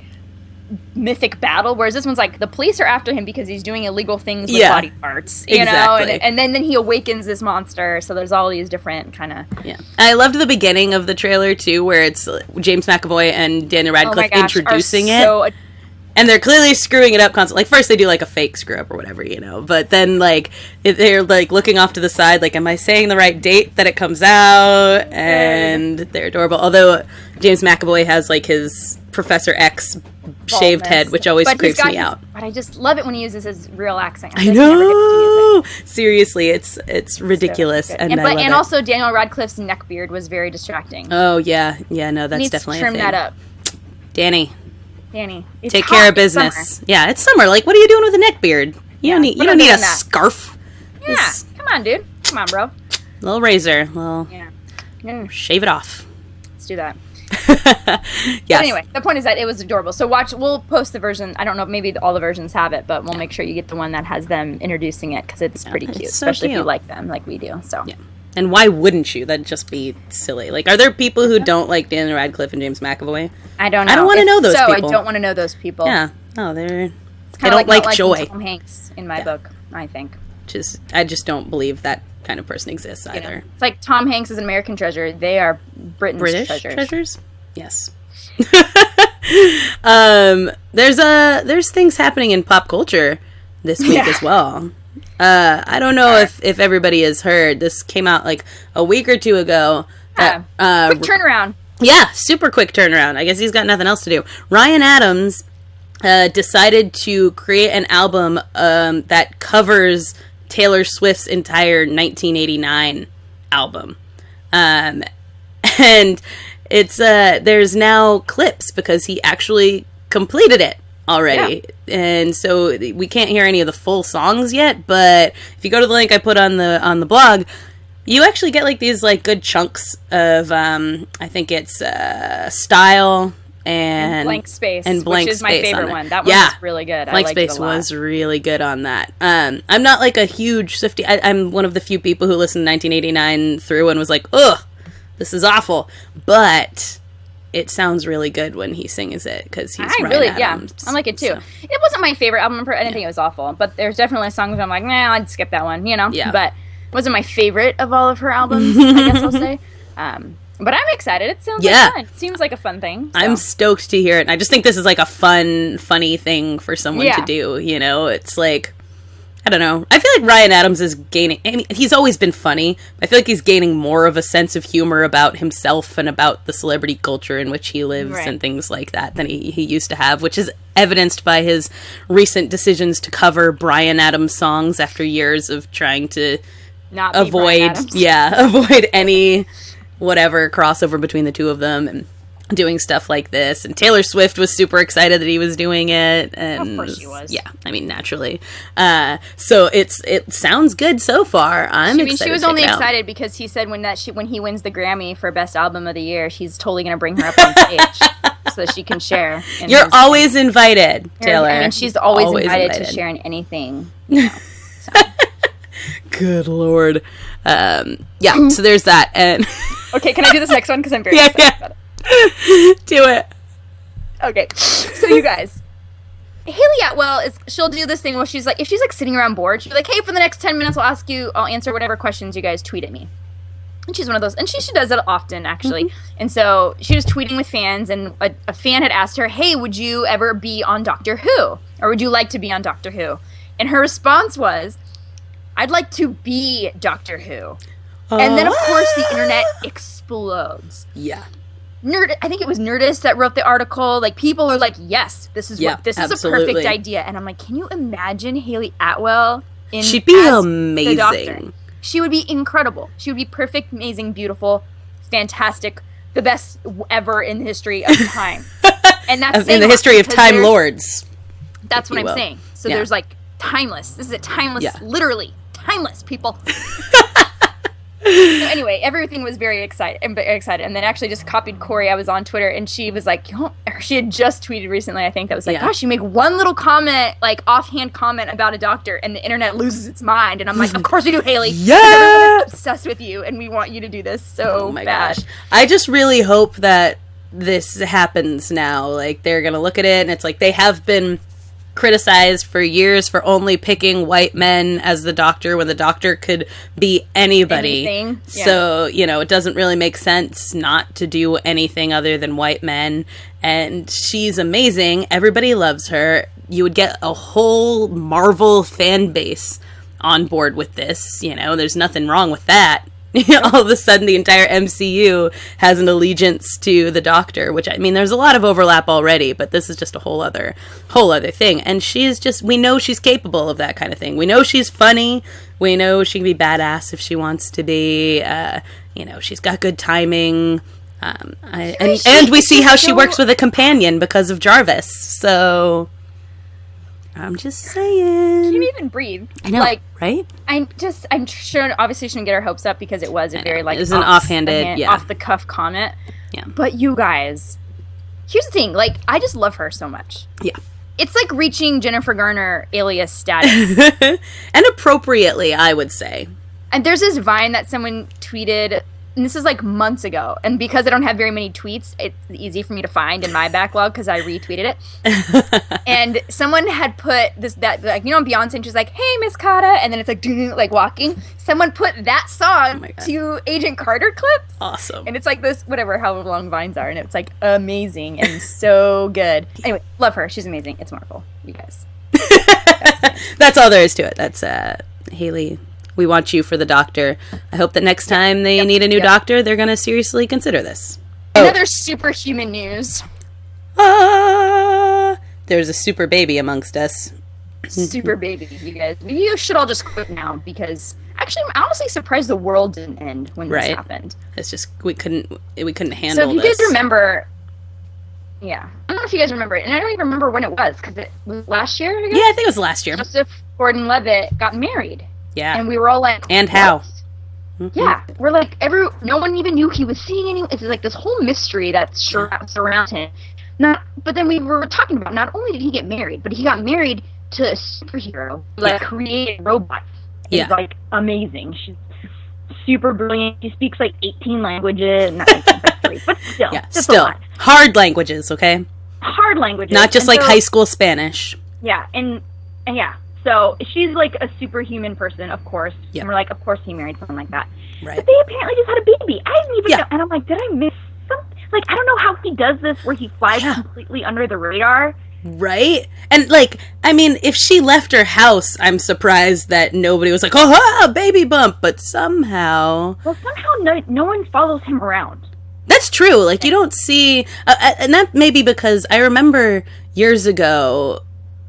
mythic battle, whereas this one's like the police are after him because he's doing illegal things with body parts, you know, and then he awakens this monster. So there's all these different kind of I loved the beginning of the trailer too, where it's James McAvoy and Daniel Radcliffe introducing it. And they're clearly screwing it up constantly. Like, first they do, like, a fake screw-up or whatever, you know. But then, like, they're, like, looking off to the side, like, am I saying the right date that it comes out? And they're adorable. Although James McAvoy has, like, his Professor X shaved head, which always creeps me out. But I just love it when he uses his real accent. I know! Seriously, it's ridiculous. So and I love it. Also, Daniel Radcliffe's neckbeard was very distracting. Oh, yeah. Yeah, no, that's definitely a thing. Trim that up. Danny. Take care of business. Summer. Yeah, it's summer. Like, what are you doing with a neck beard? You don't need a scarf. Yeah, come on, dude. Come on, bro. Little razor. Shave it off. Let's do that. Yes. But anyway, the point is that it was adorable. So we'll post the version. I don't know, maybe all the versions have it, but we'll make sure you get the one that has them introducing it because it's pretty cute, especially if you like them like we do. So. Yeah. And why wouldn't you? That'd just be silly. Like, are there people who don't like Daniel Radcliffe and James McAvoy? I don't know. I don't want to know those people. I don't want to know those people. Yeah. Oh, they don't like joy. Tom Hanks in my book, I think. I just don't believe that kind of person exists either. It's like Tom Hanks is an American treasure. They are British treasures? Yes. There's things happening in pop culture this week as well. I don't know if everybody has heard. This came out like a week or two ago. Quick turnaround. Yeah, super quick turnaround. I guess he's got nothing else to do. Ryan Adams decided to create an album that covers Taylor Swift's entire 1989 album. And it's there's now clips because he actually completed it already. Yeah. And so we can't hear any of the full songs yet, but if you go to the link I put on the blog, you actually get like these like good chunks of I think it's Style and Blank Space, which is my favorite one. That one was really good. Blank Space was really good on that. I'm not like a huge Swiftie. I'm one of the few people who listened to 1989 through and was like, ugh, this is awful, but it sounds really good when he sings it because he's Ryan Adams. I like it too. So. It wasn't my favorite album. I didn't think it was awful, but there's definitely songs where I'm like, nah, I'd skip that one, you know? Yeah. But it wasn't my favorite of all of her albums, I guess I'll say. But I'm excited. It sounds like fun. It seems like a fun thing. So. I'm stoked to hear it. And I just think this is like a funny thing for someone to do, you know? It's like, I don't know. I feel like Ryan Adams is gaining... I mean, he's always been funny. I feel like he's gaining more of a sense of humor about himself and about the celebrity culture in which he lives and things like that than he used to have, which is evidenced by his recent decisions to cover Bryan Adams songs after years of trying to avoid any whatever crossover between the two of them and doing stuff like this. And Taylor Swift was super excited that he was doing it, and of course she was. Yeah, I mean, naturally. So it sounds good so far. I'm excited. She was only excited because he said when he wins the Grammy for Best Album of the Year, he's totally going to bring her up on stage so she can share. You're always invited, Taylor. I mean, she's always invited to share in anything. You know, so. Good Lord. Yeah. So there's that. And okay, can I do this next one because I'm very excited about it. Do it. Okay, so you guys, Hayley Atwell she'll do this thing where she's like, if she's like sitting around bored, she'll be like, hey, for the next 10 minutes I'll answer whatever questions you guys tweet at me. And she's one of those, and she does it often actually. Mm-hmm. And so she was tweeting with fans, and a fan had asked her, hey, would you ever be on Doctor Who, or would you like to be on Doctor Who? And her response was, I'd like to be Doctor Who. And then of course the internet explodes. Yeah. I think it was Nerdist that wrote the article. Like, people are like, yes, this is a perfect idea. And I'm like, can you imagine Hayley Atwell She'd be amazing. The Doctor? She would be incredible. She would be perfect, amazing, beautiful, fantastic, the best ever in the history of time. And that's in the history of Time Lords. That's what I'm saying. So there's like timeless. This is a timeless, literally timeless, people. So anyway, everything was very excited. And then actually just copied Corey. I was on Twitter, and she was like, she had just tweeted recently, I think, that was like, gosh, you make one little comment, like offhand comment about a doctor, and the internet loses its mind. And I'm like, of course we do, Hayley. Yeah, everyone is obsessed with you, and we want you to do this so bad. Gosh. I just really hope that this happens now. Like, they're gonna look at it, and it's like they have been criticized for years for only picking white men as the doctor when the doctor could be anybody. Anything. Yeah. So, you know, it doesn't really make sense not to do anything other than white men. And she's amazing. Everybody loves her. You would get a whole Marvel fan base on board with this. You know, there's nothing wrong with that. All of a sudden, the entire MCU has an allegiance to the Doctor, which, I mean, there's a lot of overlap already, but this is just a whole other thing. And she's just, we know she's capable of that kind of thing. We know she's funny. We know she can be badass if she wants to be. You know, she's got good timing. And we see how she works with a companion because of Jarvis. So I'm just saying. She didn't even breathe. I know, like, right? I'm sure, obviously shouldn't get our hopes up because it was a very, like, it was an offhanded, off-the-cuff comment. Yeah. But you guys, here's the thing. Like, I just love her so much. Yeah. It's like reaching Jennifer Garner alias status. And appropriately, I would say. And there's this Vine that someone tweeted, and this is like months ago, and because I don't have very many tweets, it's easy for me to find in my backlog because I retweeted it. And someone had put like, you know, Beyonce, and she's like, "Hey, Miss Carter," and then it's like walking. Someone put that song to Agent Carter clips. Awesome. And it's like this, whatever, however long Vines are, and it's like amazing and so good. Anyway, love her. She's amazing. It's Marvel, you guys. That's all there is to it. That's Hayley. We want you for the Doctor. I hope that next time they need a new Doctor, they're going to seriously consider this. Another superhuman news. There's a super baby amongst us. Super baby, you guys. You should all just quit now because actually, I'm honestly surprised the world didn't end when this happened. It's just we couldn't handle. So if you guys remember, I don't know if you guys remember it, and I don't even remember when it was because it was last year. I guess? Yeah, I think it was last year. Joseph Gordon-Levitt got married. Yeah. And we were all like, and what? how? Mm-hmm. Yeah. We're like, no one even knew he was seeing anyone. It's like this whole mystery that surrounds him. But then we were talking about, not only did he get married, but he got married to a superhero, like created robots. It's like amazing. She's super brilliant. She speaks like 18 languages. Not 18, but 3, but still. Yeah, still. Hard languages, okay? Hard languages. Not just like high school Spanish. Yeah, and yeah. So she's like a superhuman person, of course. Yep. And we're like, of course he married someone like that. Right. But they apparently just had a baby. I didn't even know. And I'm like, did I miss something? Like, I don't know how he does this where he flies completely under the radar. Right? And, like, I mean, if she left her house, I'm surprised that nobody was like, oh, baby bump. But somehow... Well, somehow no one follows him around. That's true. Like, you don't see... and that may be because I remember years ago...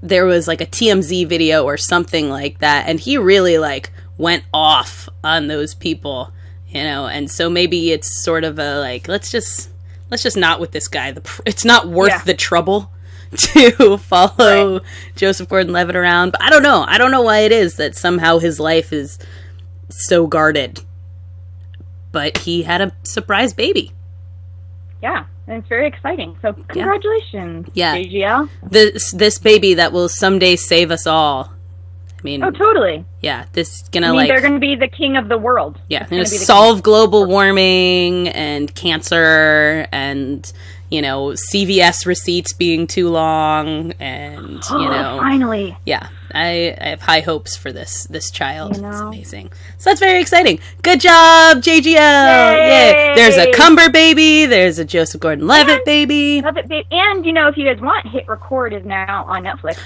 there was like a TMZ video or something like that, and he really like went off on those people, you know, and so maybe it's sort of a like, let's just not with this guy. It's not worth the trouble to follow Joseph Gordon-Levitt around. But I don't know why it is that somehow his life is so guarded. But he had a surprise baby. Yeah. And it's very exciting. So congratulations, JGL. This baby that will someday save us all. I mean, oh, totally. Yeah, this is gonna they're gonna be the king of the world. Yeah, gonna solve global warming and cancer and, you know, CVS receipts being too long and, you know, finally. Yeah. I have high hopes for this child. You know? It's amazing. So that's very exciting. Good job, JGL! Yay! There's a Cumber baby. There's a Joseph Gordon-Levitt baby. And, you know, if you guys want, Hit Record is now on Netflix.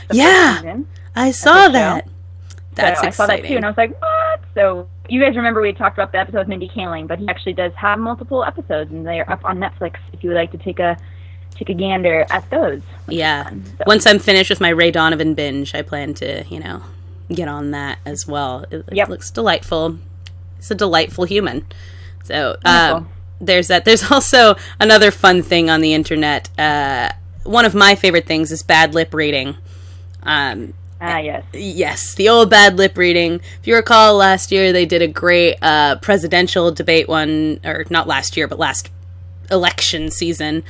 I saw that. That's exciting. I saw that too, and I was like, what? So you guys remember we talked about the episode with Mindy Kaling, but he actually does have multiple episodes, and they're up on Netflix if you would like to take a gander at those. Yeah. Once I'm finished with my Ray Donovan binge, I plan to, you know, get on that as well. It looks delightful. He's a delightful human. So there's that. There's also another fun thing on the internet. One of my favorite things is bad lip reading. Yes. Yes, the old bad lip reading. If you recall, last year they did a great presidential debate one, or not last year, but last election season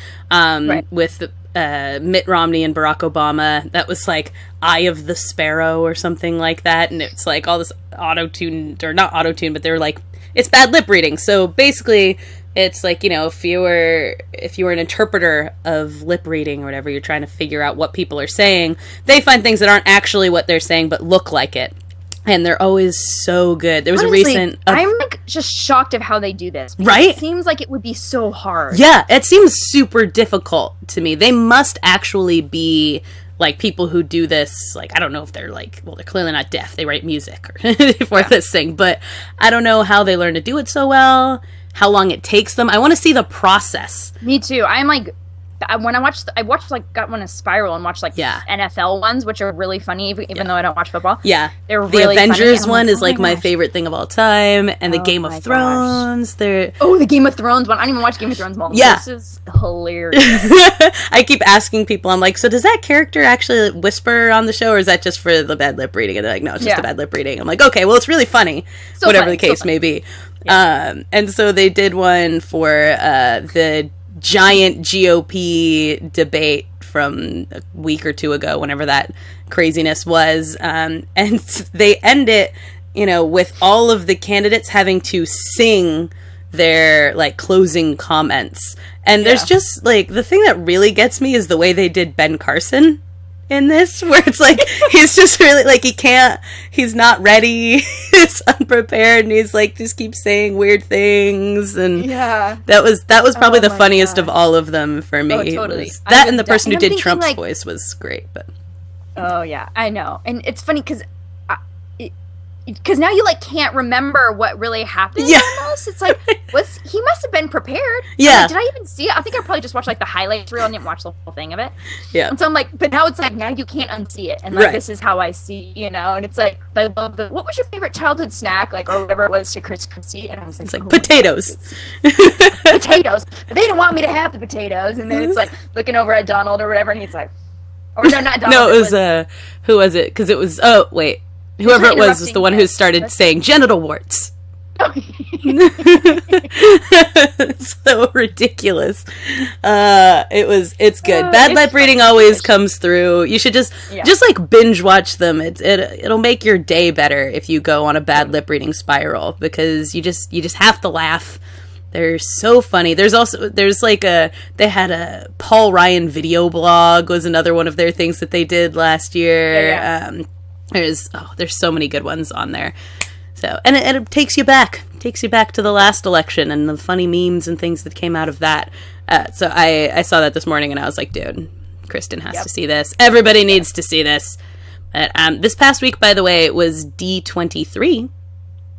with Mitt Romney and Barack Obama. That was like Eye of the Sparrow or something like that, and it's like all this auto-tuned, or not auto-tuned, but they're like, it's bad lip reading. So basically It's like, you know, if you were an interpreter of lip reading or whatever, you're trying to figure out what people are saying, they find things that aren't actually what they're saying but look like it. And they're always so good. There was Honestly, a recent... I'm like just shocked of how they do this. Right? It seems like it would be so hard. Yeah, it seems super difficult to me. They must actually be... like, people who do this, like, I don't know if they're, like, well, they're clearly not deaf. They write music for this thing. But I don't know how they learn to do it so well, how long it takes them. I want to see the process. Me too. I'm, like, I watched, like, got one of Spiral and watched, like, NFL ones, which are really funny, even though I don't watch football. Yeah. They're really The Avengers funny. one like, is, like, my favorite thing of all time. And the Game of Thrones. They're... Oh, the Game of Thrones one. I didn't even watch Game of Thrones one. Yeah. This is hilarious. I keep asking people, I'm like, so does that character actually whisper on the show, or is that just for the bad lip reading? And they're like, no, it's just the bad lip reading. I'm like, okay, well, it's really funny, so whatever the case may be. Yeah. And so they did one for the giant GOP debate from a week or two ago, whenever that craziness was. And they end it, you know, with all of the candidates having to sing their, like, closing comments. And there's just, like, the thing that really gets me is the way they did Ben Carson in this, where it's like, he's just really, like, he's not ready, he's unprepared, and he's, like, just keeps saying weird things, and that was probably the funniest of all of them for me. Oh, totally. That and the person who did Trump's voice was great, but... Oh, yeah, I know. And it's funny, because now you, like, can't remember what really happened, almost. It's like, he must have been prepared. Yeah. Did I even see it? I think I probably just watched, like, the highlights reel and didn't watch the whole thing of it. Yeah. And so I'm like, but now it's like, now you can't unsee it. And, like, this is how I see, you know? And it's like, I love what was your favorite childhood snack? Like, or whatever it was to Chrissy. And I was like, it's like, potatoes. Potatoes. But they didn't want me to have the potatoes. And then it's like, looking over at Donald or whatever, and he's like, or no, not Donald. No, it was, who was it? Because it was, oh, wait. Whoever it was the one who started saying genital warts. So ridiculous. It's good. Bad lip reading always comes through. You should just like binge watch them. It'll make your day better if you go on a bad lip reading spiral, because you just have to laugh. They're so funny. They had a Paul Ryan video blog was another one of their things that they did last year. There's so many good ones on there. So, and it takes you back to the last election and the funny memes and things that came out of that. So I saw that this morning and I was like, dude, Kristin has to see this. Everybody needs to see this. This past week, by the way, it was D23.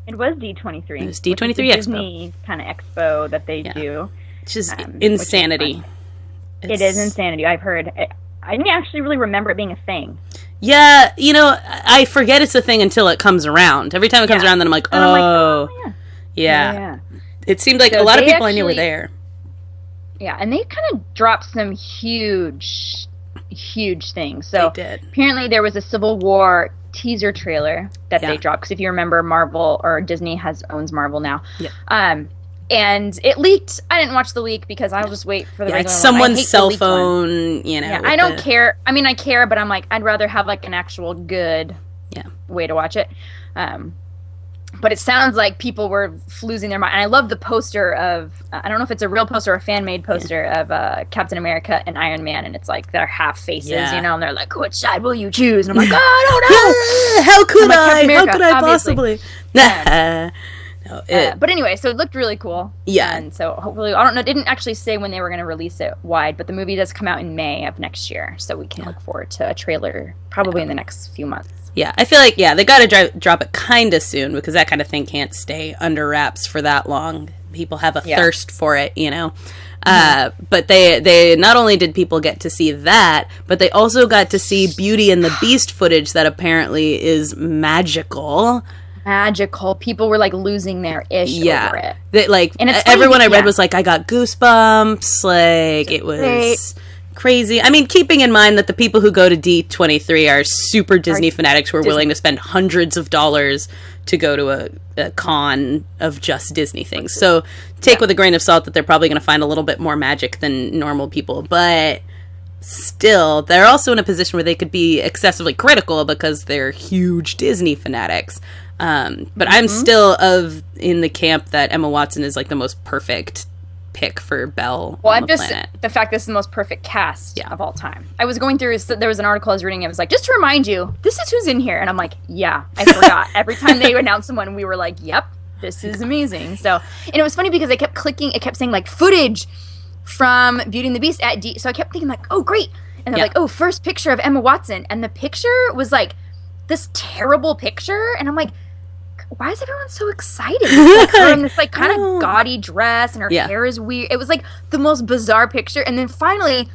It was D23. It was D23 Expo. Disney kind of expo that they do. It's just insanity. It is insanity. I've heard. I didn't actually really remember it being a thing. Yeah, you know, I forget it's a thing until it comes around. Every time it comes around, then I'm like, yeah. It seemed like a lot of people I knew were there. Yeah, and they kind of dropped some huge things. So they did. Apparently there was a Civil War teaser trailer that they dropped. Because if you remember, Marvel, or Disney owns Marvel now. Yeah. And it leaked. I didn't watch the leak because I'll just wait for the regular it's someone's cell phone, you know. Yeah, I don't care. I mean, I care, but I'm like, I'd rather have like an actual good way to watch it. But it sounds like people were losing their mind. And I love the poster of, I don't know if it's a real poster or a fan-made poster of Captain America and Iron Man. And it's like they're half faces, you know, and they're like, which side will you choose? And I'm like, I don't know. How could I? America, How could I possibly? But anyway, so it looked really cool. Yeah. And so hopefully, I don't know, it didn't actually say when they were going to release it wide, but the movie does come out in May of next year. So we can look forward to a trailer probably in the next few months. Yeah, I feel like, they got to drop it kind of soon, because that kind of thing can't stay under wraps for that long. People have a thirst for it, you know. But they not only did people get to see that, but they also got to see Beauty and the Beast footage that apparently is magical. People were like losing their ish over it. And everyone I read was like, I got goosebumps. Like, it was crazy. I mean, keeping in mind that the people who go to D23 are super Disney fanatics who are willing to spend hundreds of dollars to go to a con of just Disney things. So take with a grain of salt that they're probably going to find a little bit more magic than normal people. But still, they're also in a position where they could be excessively critical because they're huge Disney fanatics. But I'm still in the camp that Emma Watson is like the most perfect pick for Belle Well, on the planet. The fact this is the most perfect cast of all time. I was going through, there was an article I was reading, it was like, just to remind you, this is who's in here. And I'm like, yeah, I forgot. Every time they announced someone, we were like, yep, this is amazing. So, and it was funny because I kept clicking, it kept saying like footage from Beauty and the Beast at D. So I kept thinking like, oh, great. And they're like, oh, first picture of Emma Watson. And the picture was like this terrible picture. And I'm like, why is everyone so excited? It's like her in this like kind of gaudy dress and her hair is weird. It was like the most bizarre picture. And then finally,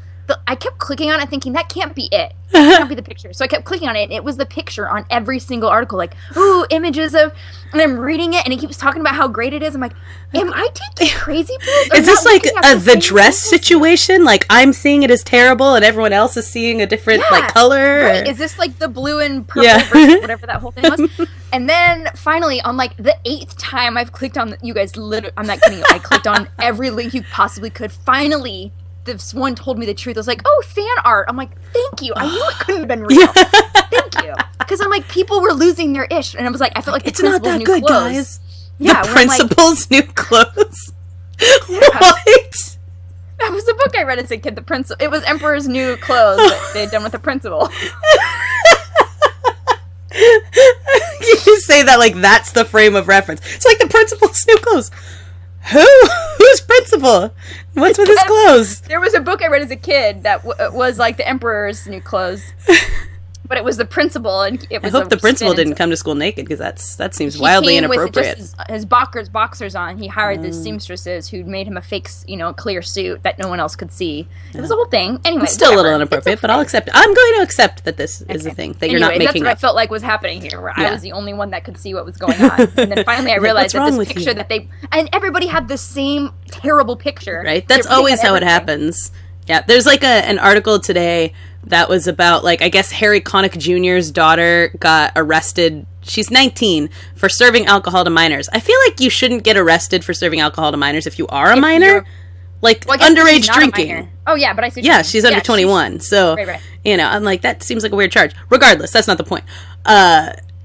I kept clicking on it thinking, that can't be it. That can't be the picture. So I kept clicking on it and it was the picture on every single article. Like, ooh, images of, and I'm reading it and he keeps talking about how great it is. I'm like, am I taking crazy pills? Is this like the dress situation? Like I'm seeing it as terrible and everyone else is seeing a different like color? Right. Is this like the blue and purple version, whatever that whole thing was? And then finally on like the 8th time I've clicked on, you guys literally, I'm not kidding you, I clicked on every link you possibly could. Finally, this one told me the truth. I was like, oh, fan art. I'm like, thank you. I knew it couldn't have been real. Thank you. Because I'm like, people were losing their ish. And I was like, I felt like it's not that good, clothes. Guys. Yeah, the principal's new clothes. Yeah. What? That was the book I read as a kid. It was Emperor's New Clothes that they had done with the principal. You say that like that's the frame of reference. It's like the principal's new clothes. Who's principal? What's with his clothes? There was a book I read as a kid that was like the Emperor's New Clothes, but it was the principal, and it was. I hope the principal didn't come to school naked because that seems wildly inappropriate. With just his boxers on. He hired the seamstresses who made him a fake, clear suit that no one else could see. It was a whole thing. Anyway, it's still a little inappropriate, but I'll accept it. I'm going to accept that this is a thing that you're not making. That's what I felt like was happening here, where I was the only one that could see what was going on, and then finally I realized that this picture that and everybody had the same terrible picture. Right, that's always how it happens. Yeah, there's like an article today that was about, like, I guess Harry Connick Jr.'s daughter got arrested. She's 19 for serving alcohol to minors. I feel like you shouldn't get arrested for serving alcohol to minors if you are a minor. Like, underage drinking. Oh, yeah, but I see. Yeah, she's under 21. So, right. You know, I'm like, that seems like a weird charge. Regardless, that's not the point.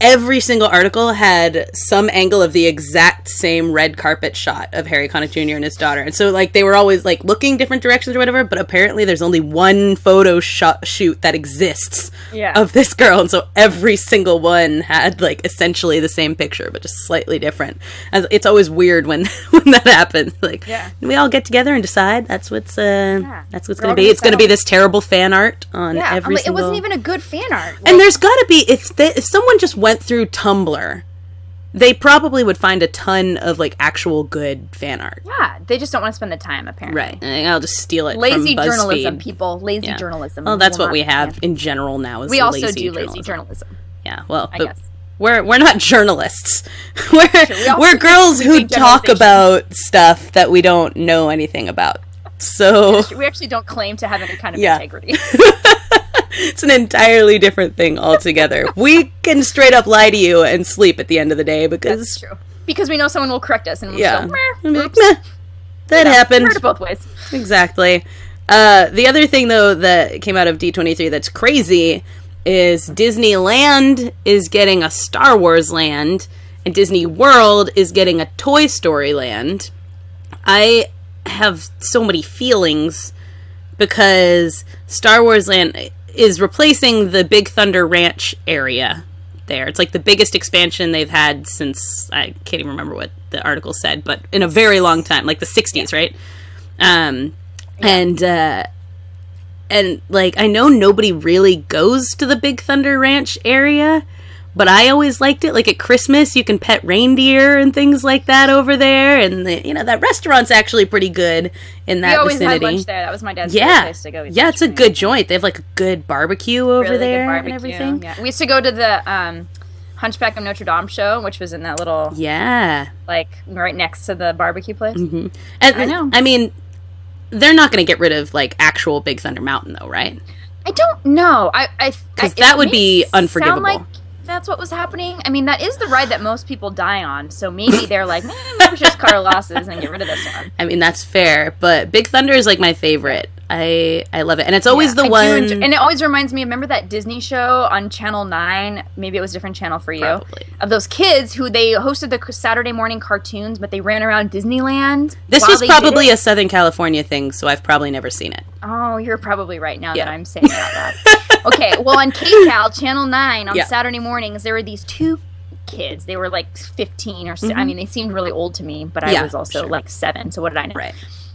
Every single article had some angle of the exact same red carpet shot of Harry Connick Jr. and his daughter. And so, like, they were always, like, looking different directions or whatever, but apparently there's only one photo shoot that exists of this girl. And so every single one had, like, essentially the same picture, but just slightly different. It's always weird when that happens. Like, we all get together and decide that's what's going to be. It's going to be this terrible fan art on every single... It wasn't even a good fan art. Like, and there's got to be... If someone just went through Tumblr, they probably would find a ton of like actual good fan art. Yeah, they just don't want to spend the time, apparently. Right, and I'll just steal it. Lazy from BuzzFeed. Journalism, people. Lazy journalism. Well, that's what we have in general now. Is we also do lazy journalism. Yeah, well, I guess we're not journalists. We're girls who talk about stuff that we don't know anything about. So we actually don't claim to have any kind of integrity. It's an entirely different thing altogether. We can straight up lie to you and sleep at the end of the day because... That's true. Because we know someone will correct us and we'll go, that happened. Heard it both ways. Exactly. The other thing, though, that came out of D23 that's crazy is Disneyland is getting a Star Wars land and Disney World is getting a Toy Story land. I have so many feelings because Star Wars land is replacing the Big Thunder Ranch area there. It's like the biggest expansion they've had since, I can't even remember what the article said, but in a very long time, like the 60s, right? And like, I know nobody really goes to the Big Thunder Ranch area, but I always liked it. Like at Christmas, you can pet reindeer and things like that over there. And, that restaurant's actually pretty good in that vicinity. We always had lunch there. That was my dad's favorite place to go. Yeah, it's a good joint. They have like a good barbecue over there and everything. Yeah. We used to go to the Hunchback of Notre Dame show, which was in that little... Yeah. Like right next to the barbecue place. Mm-hmm. And, I know. I mean, they're not going to get rid of like actual Big Thunder Mountain though, right? I don't know. Because that would be unforgivable. Like that's what was happening. I mean, that is the ride that most people die on. So maybe they're like, maybe we should just cut our losses and get rid of this one. I mean, that's fair. But Big Thunder is like my favorite. I love it. And it's always the one... and it always reminds me, remember that Disney show on Channel 9? Maybe it was a different channel for you. Probably. Of those kids who they hosted the Saturday morning cartoons, but they ran around Disneyland. This was probably a Southern California thing, so I've probably never seen it. Oh, you're probably right now that I'm saying that. Okay, well, on KCAL, Channel 9, on Saturday mornings, there were these two kids. They were like 15 or so. I mean, they seemed really old to me, but I was also like 7, so what did I know? Right.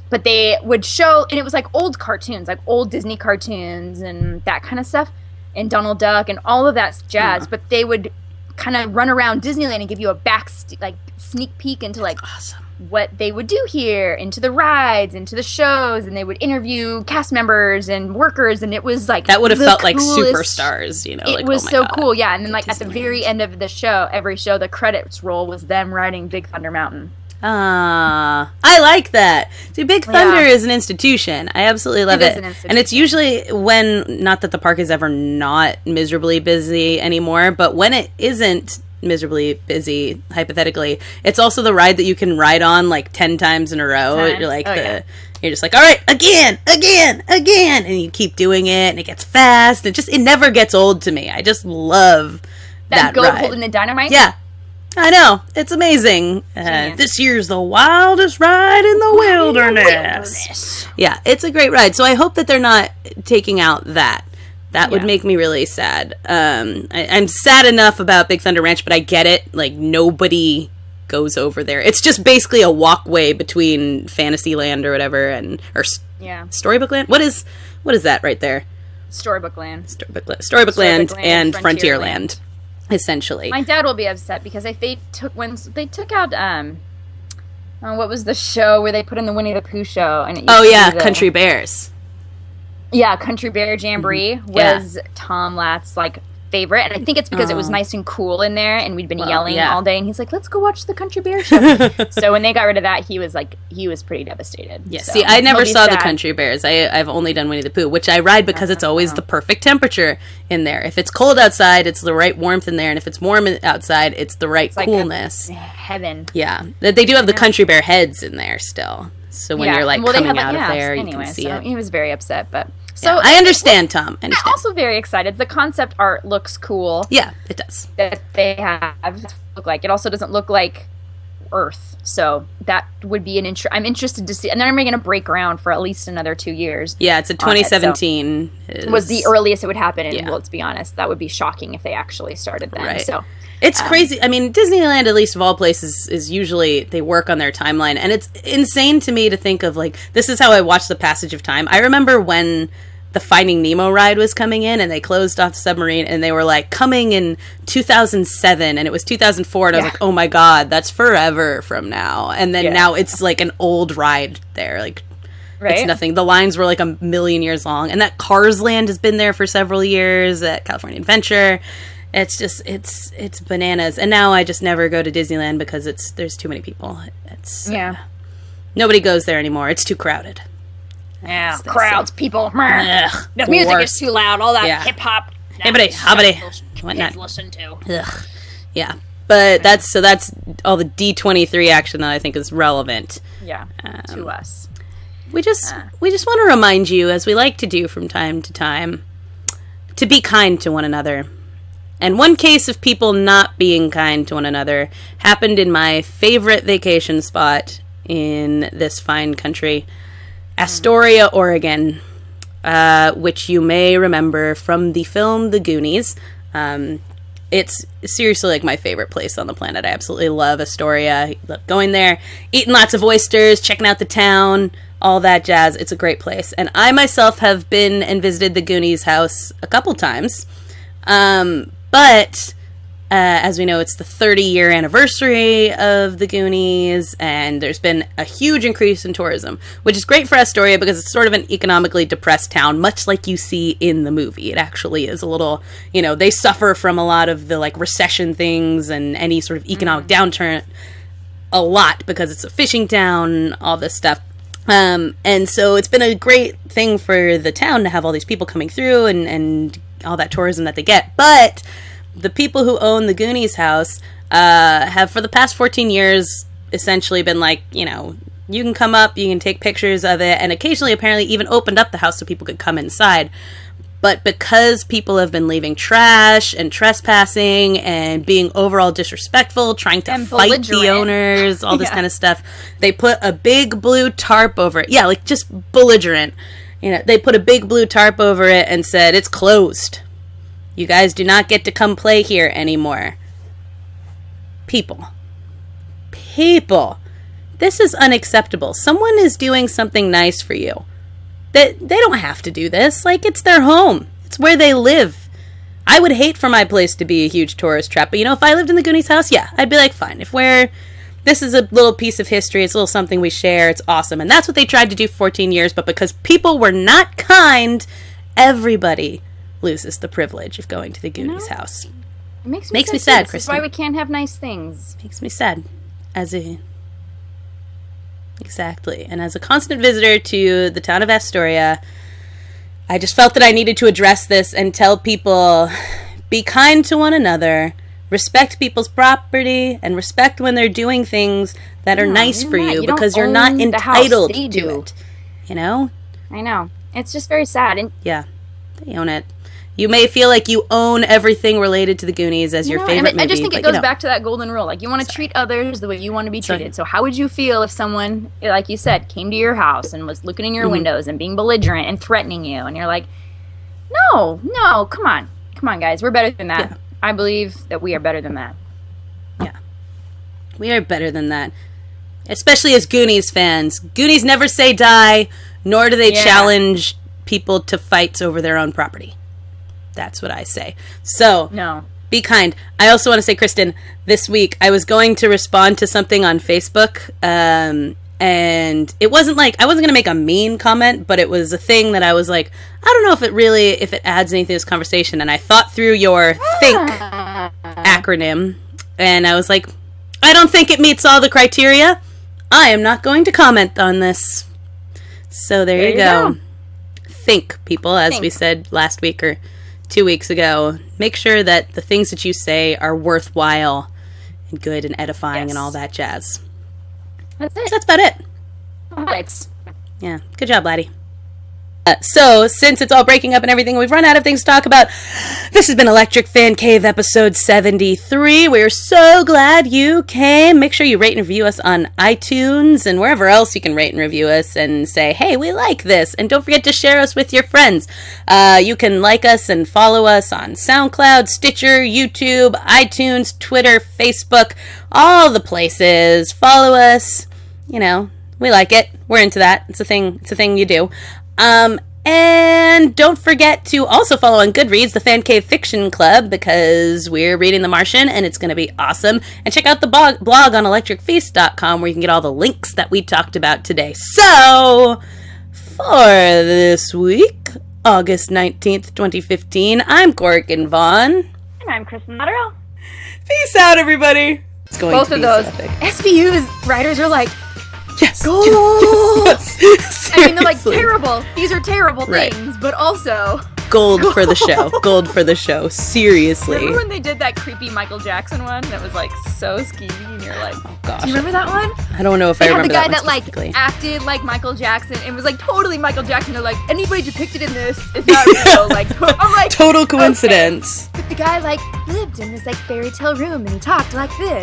But they would show, and it was like old cartoons, like old Disney cartoons and that kind of stuff, and Donald Duck and all of that jazz. But they would kind of run around Disneyland and give you a sneak peek into like what they would do here, into the rides, into the shows, and they would interview cast members and workers, and it was like that would have felt like superstars, you know. It was so cool, yeah. And then like at the very end of the show, every show, the credits roll was them riding Big Thunder Mountain. I like that. See, Big Thunder is an institution. I absolutely love it. And it's usually when, not that the park is ever not miserably busy anymore, but when it isn't miserably busy, hypothetically, it's also the ride that you can ride on like 10 times in a row. You're like, you're just like, all right, again, and you keep doing it, and it gets fast. It never gets old to me. I just love that goat ride. holding the dynamite? Yeah. I know. It's amazing. This year's the wildest ride in the wilderness. Yeah, it's a great ride. So I hope that they're not taking out that. That would make me really sad. I'm sad enough about Big Thunder Ranch, but I get it. Like, nobody goes over there. It's just basically a walkway between Fantasyland or whatever, Storybook Land? What is that right there? Storybook Land. Storybook Land and Frontierland. Essentially, my dad will be upset because if they took out what was the show where they put in the Winnie the Pooh show? And Country Bears. Yeah, Country Bear Jamboree was Tom Latt's like favorite, and I think it's because it was nice and cool in there, and we'd been yelling all day, and he's like, "Let's go watch the Country Bear show." So when they got rid of that, he was pretty devastated. Yeah, so, see, I never saw the Country Bears. I've only done Winnie the Pooh, which I ride because it's always the perfect temperature in there. If it's cold outside, it's the right warmth in there, and if it's warm outside, it's the right coolness. Like heaven. Yeah, they do have the Country Bear heads in there still. So when you're like coming out of there, you can see it. He was very upset, but. So I understand, Tom. I'm also very excited. The concept art looks cool. Yeah, it does. That they have look like. It also doesn't look like Earth, so that would be I'm interested to see. And then I'm going to break ground for at least another 2 years. Yeah, it's a 2017. Was the earliest it would happen. And let's be honest, that would be shocking if they actually started then. Right. So. It's crazy. I mean, Disneyland, at least of all places, is usually they work on their timeline. And it's insane to me to think of, like, this is how I watch the passage of time. I remember when the Finding Nemo ride was coming in and they closed off the submarine and they were like, coming in 2007, and it was 2004. And I was like, oh my God, that's forever from now. And then now it's like an old ride there. Like, it's nothing. The lines were like a million years long. And that Cars Land has been there for several years at California Adventure. It's just, it's bananas. And now I just never go to Disneyland because there's too many people. Nobody goes there anymore. It's too crowded. Yeah, crowds, people. The music is too loud. All that hip hop. Hobbity. Whatnot. Listen to. Ugh. Yeah. But that's all the D23 action that I think is relevant. Yeah, to us. We just want to remind you, as we like to do from time to time, to be kind to one another. And one case of people not being kind to one another happened in my favorite vacation spot in this fine country, Astoria, Oregon, which you may remember from the film The Goonies. It's seriously like my favorite place on the planet. I absolutely love Astoria. I love going there, eating lots of oysters, checking out the town, all that jazz. It's a great place. And I myself have been and visited the Goonies House a couple times. But as we know, it's the 30-year anniversary of the Goonies, and there's been a huge increase in tourism, which is great for Astoria because it's sort of an economically depressed town, much like you see in the movie. It actually is a little, they suffer from a lot of the, like, recession things and any sort of economic downturn a lot because it's a fishing town, all this stuff. And so it's been a great thing for the town to have all these people coming through and all that tourism that they get. But the people who own the Goonies house have for the past 14 years essentially been like, You can come up, you can take pictures of it, and occasionally apparently even opened up the house so people could come inside. But because people have been leaving trash and trespassing and being overall disrespectful, trying to fight the owners, all this kind of stuff, they put a big blue tarp over it. Yeah, like just belligerent. You know, they put a big blue tarp over it and said, it's closed. You guys do not get to come play here anymore. People. This is unacceptable. Someone is doing something nice for you. They don't have to do this. Like, it's their home. It's where they live. I would hate for my place to be a huge tourist trap. But, you know, if I lived in the Goonies house, yeah, I'd be like, fine. This is a little piece of history. It's a little something we share. It's awesome. And that's what they tried to do for 14 years. But because people were not kind, everybody loses the privilege of going to the Goonies house. It makes me sad, Kristin. That's why we can't have nice things. Makes me sad. Exactly. And as a constant visitor to the town of Astoria, I just felt that I needed to address this and tell people, be kind to one another, respect people's property, and respect when they're doing things that are nice for you because you're not entitled to it. You know? I know. It's just very sad. And yeah, they own it. You may feel like you own everything related to the Goonies as your favorite movie. I just think it goes back to that golden rule. Like, you want to treat others the way you want to be treated. So how would you feel if someone, like you said, came to your house and was looking in your windows and being belligerent and threatening you? And you're like, no, come on. Come on, guys. We're better than that. Yeah. I believe that we are better than that. Yeah. We are better than that. Especially as Goonies fans. Goonies never say die, nor do they challenge people to fights over their own property. That's what I say. So, no. Be kind. I also want to say, Kristin, this week I was going to respond to something on Facebook, and it wasn't like, I wasn't going to make a mean comment, but it was a thing that I was like, I don't know if it adds anything to this conversation, and I thought through your THINK acronym, and I was like, I don't think it meets all the criteria. I am not going to comment on this. So there you go. Think, people, as we said last week or 2 weeks ago. Make sure that the things that you say are worthwhile and good and edifying and all that jazz. That's it. So that's about it. Thanks. Yeah. Good job, laddie. So, since it's all breaking up and everything, we've run out of things to talk about. This has been Electric Fan Cave episode 73. We're so glad you came. Make sure you rate and review us on iTunes and wherever else you can rate and review us and say, hey, we like this. And don't forget to share us with your friends. You can like us and follow us on SoundCloud, Stitcher, YouTube, iTunes, Twitter, Facebook, all the places. Follow us. You know, we like it. We're into that. It's a thing you do. And don't forget to also follow on Goodreads, the Fancave Fiction Club, because we're reading The Martian, and it's going to be awesome. And check out the blog on electricfeast.com, where you can get all the links that we talked about today. So, for this week, August 19th, 2015, I'm Corrigan Vaughn. And I'm Kristin Luttrell. Peace out, everybody. It's going Both to of be those epic. SVU writers are like, yes. Gold! Yes. I mean, they're like, terrible. These are terrible things, but also... Gold for the show. Gold for the show. Seriously. Remember when they did that creepy Michael Jackson one that was like so skeevy and you're like, oh, gosh. Do you remember that one? I don't know if I remember that one. They had the guy that like acted like Michael Jackson and was like totally Michael Jackson. They're like, anybody depicted in this is not real. Like, I'm like, total coincidence. Okay. But the guy like lived in this like fairy tale room and he talked like this.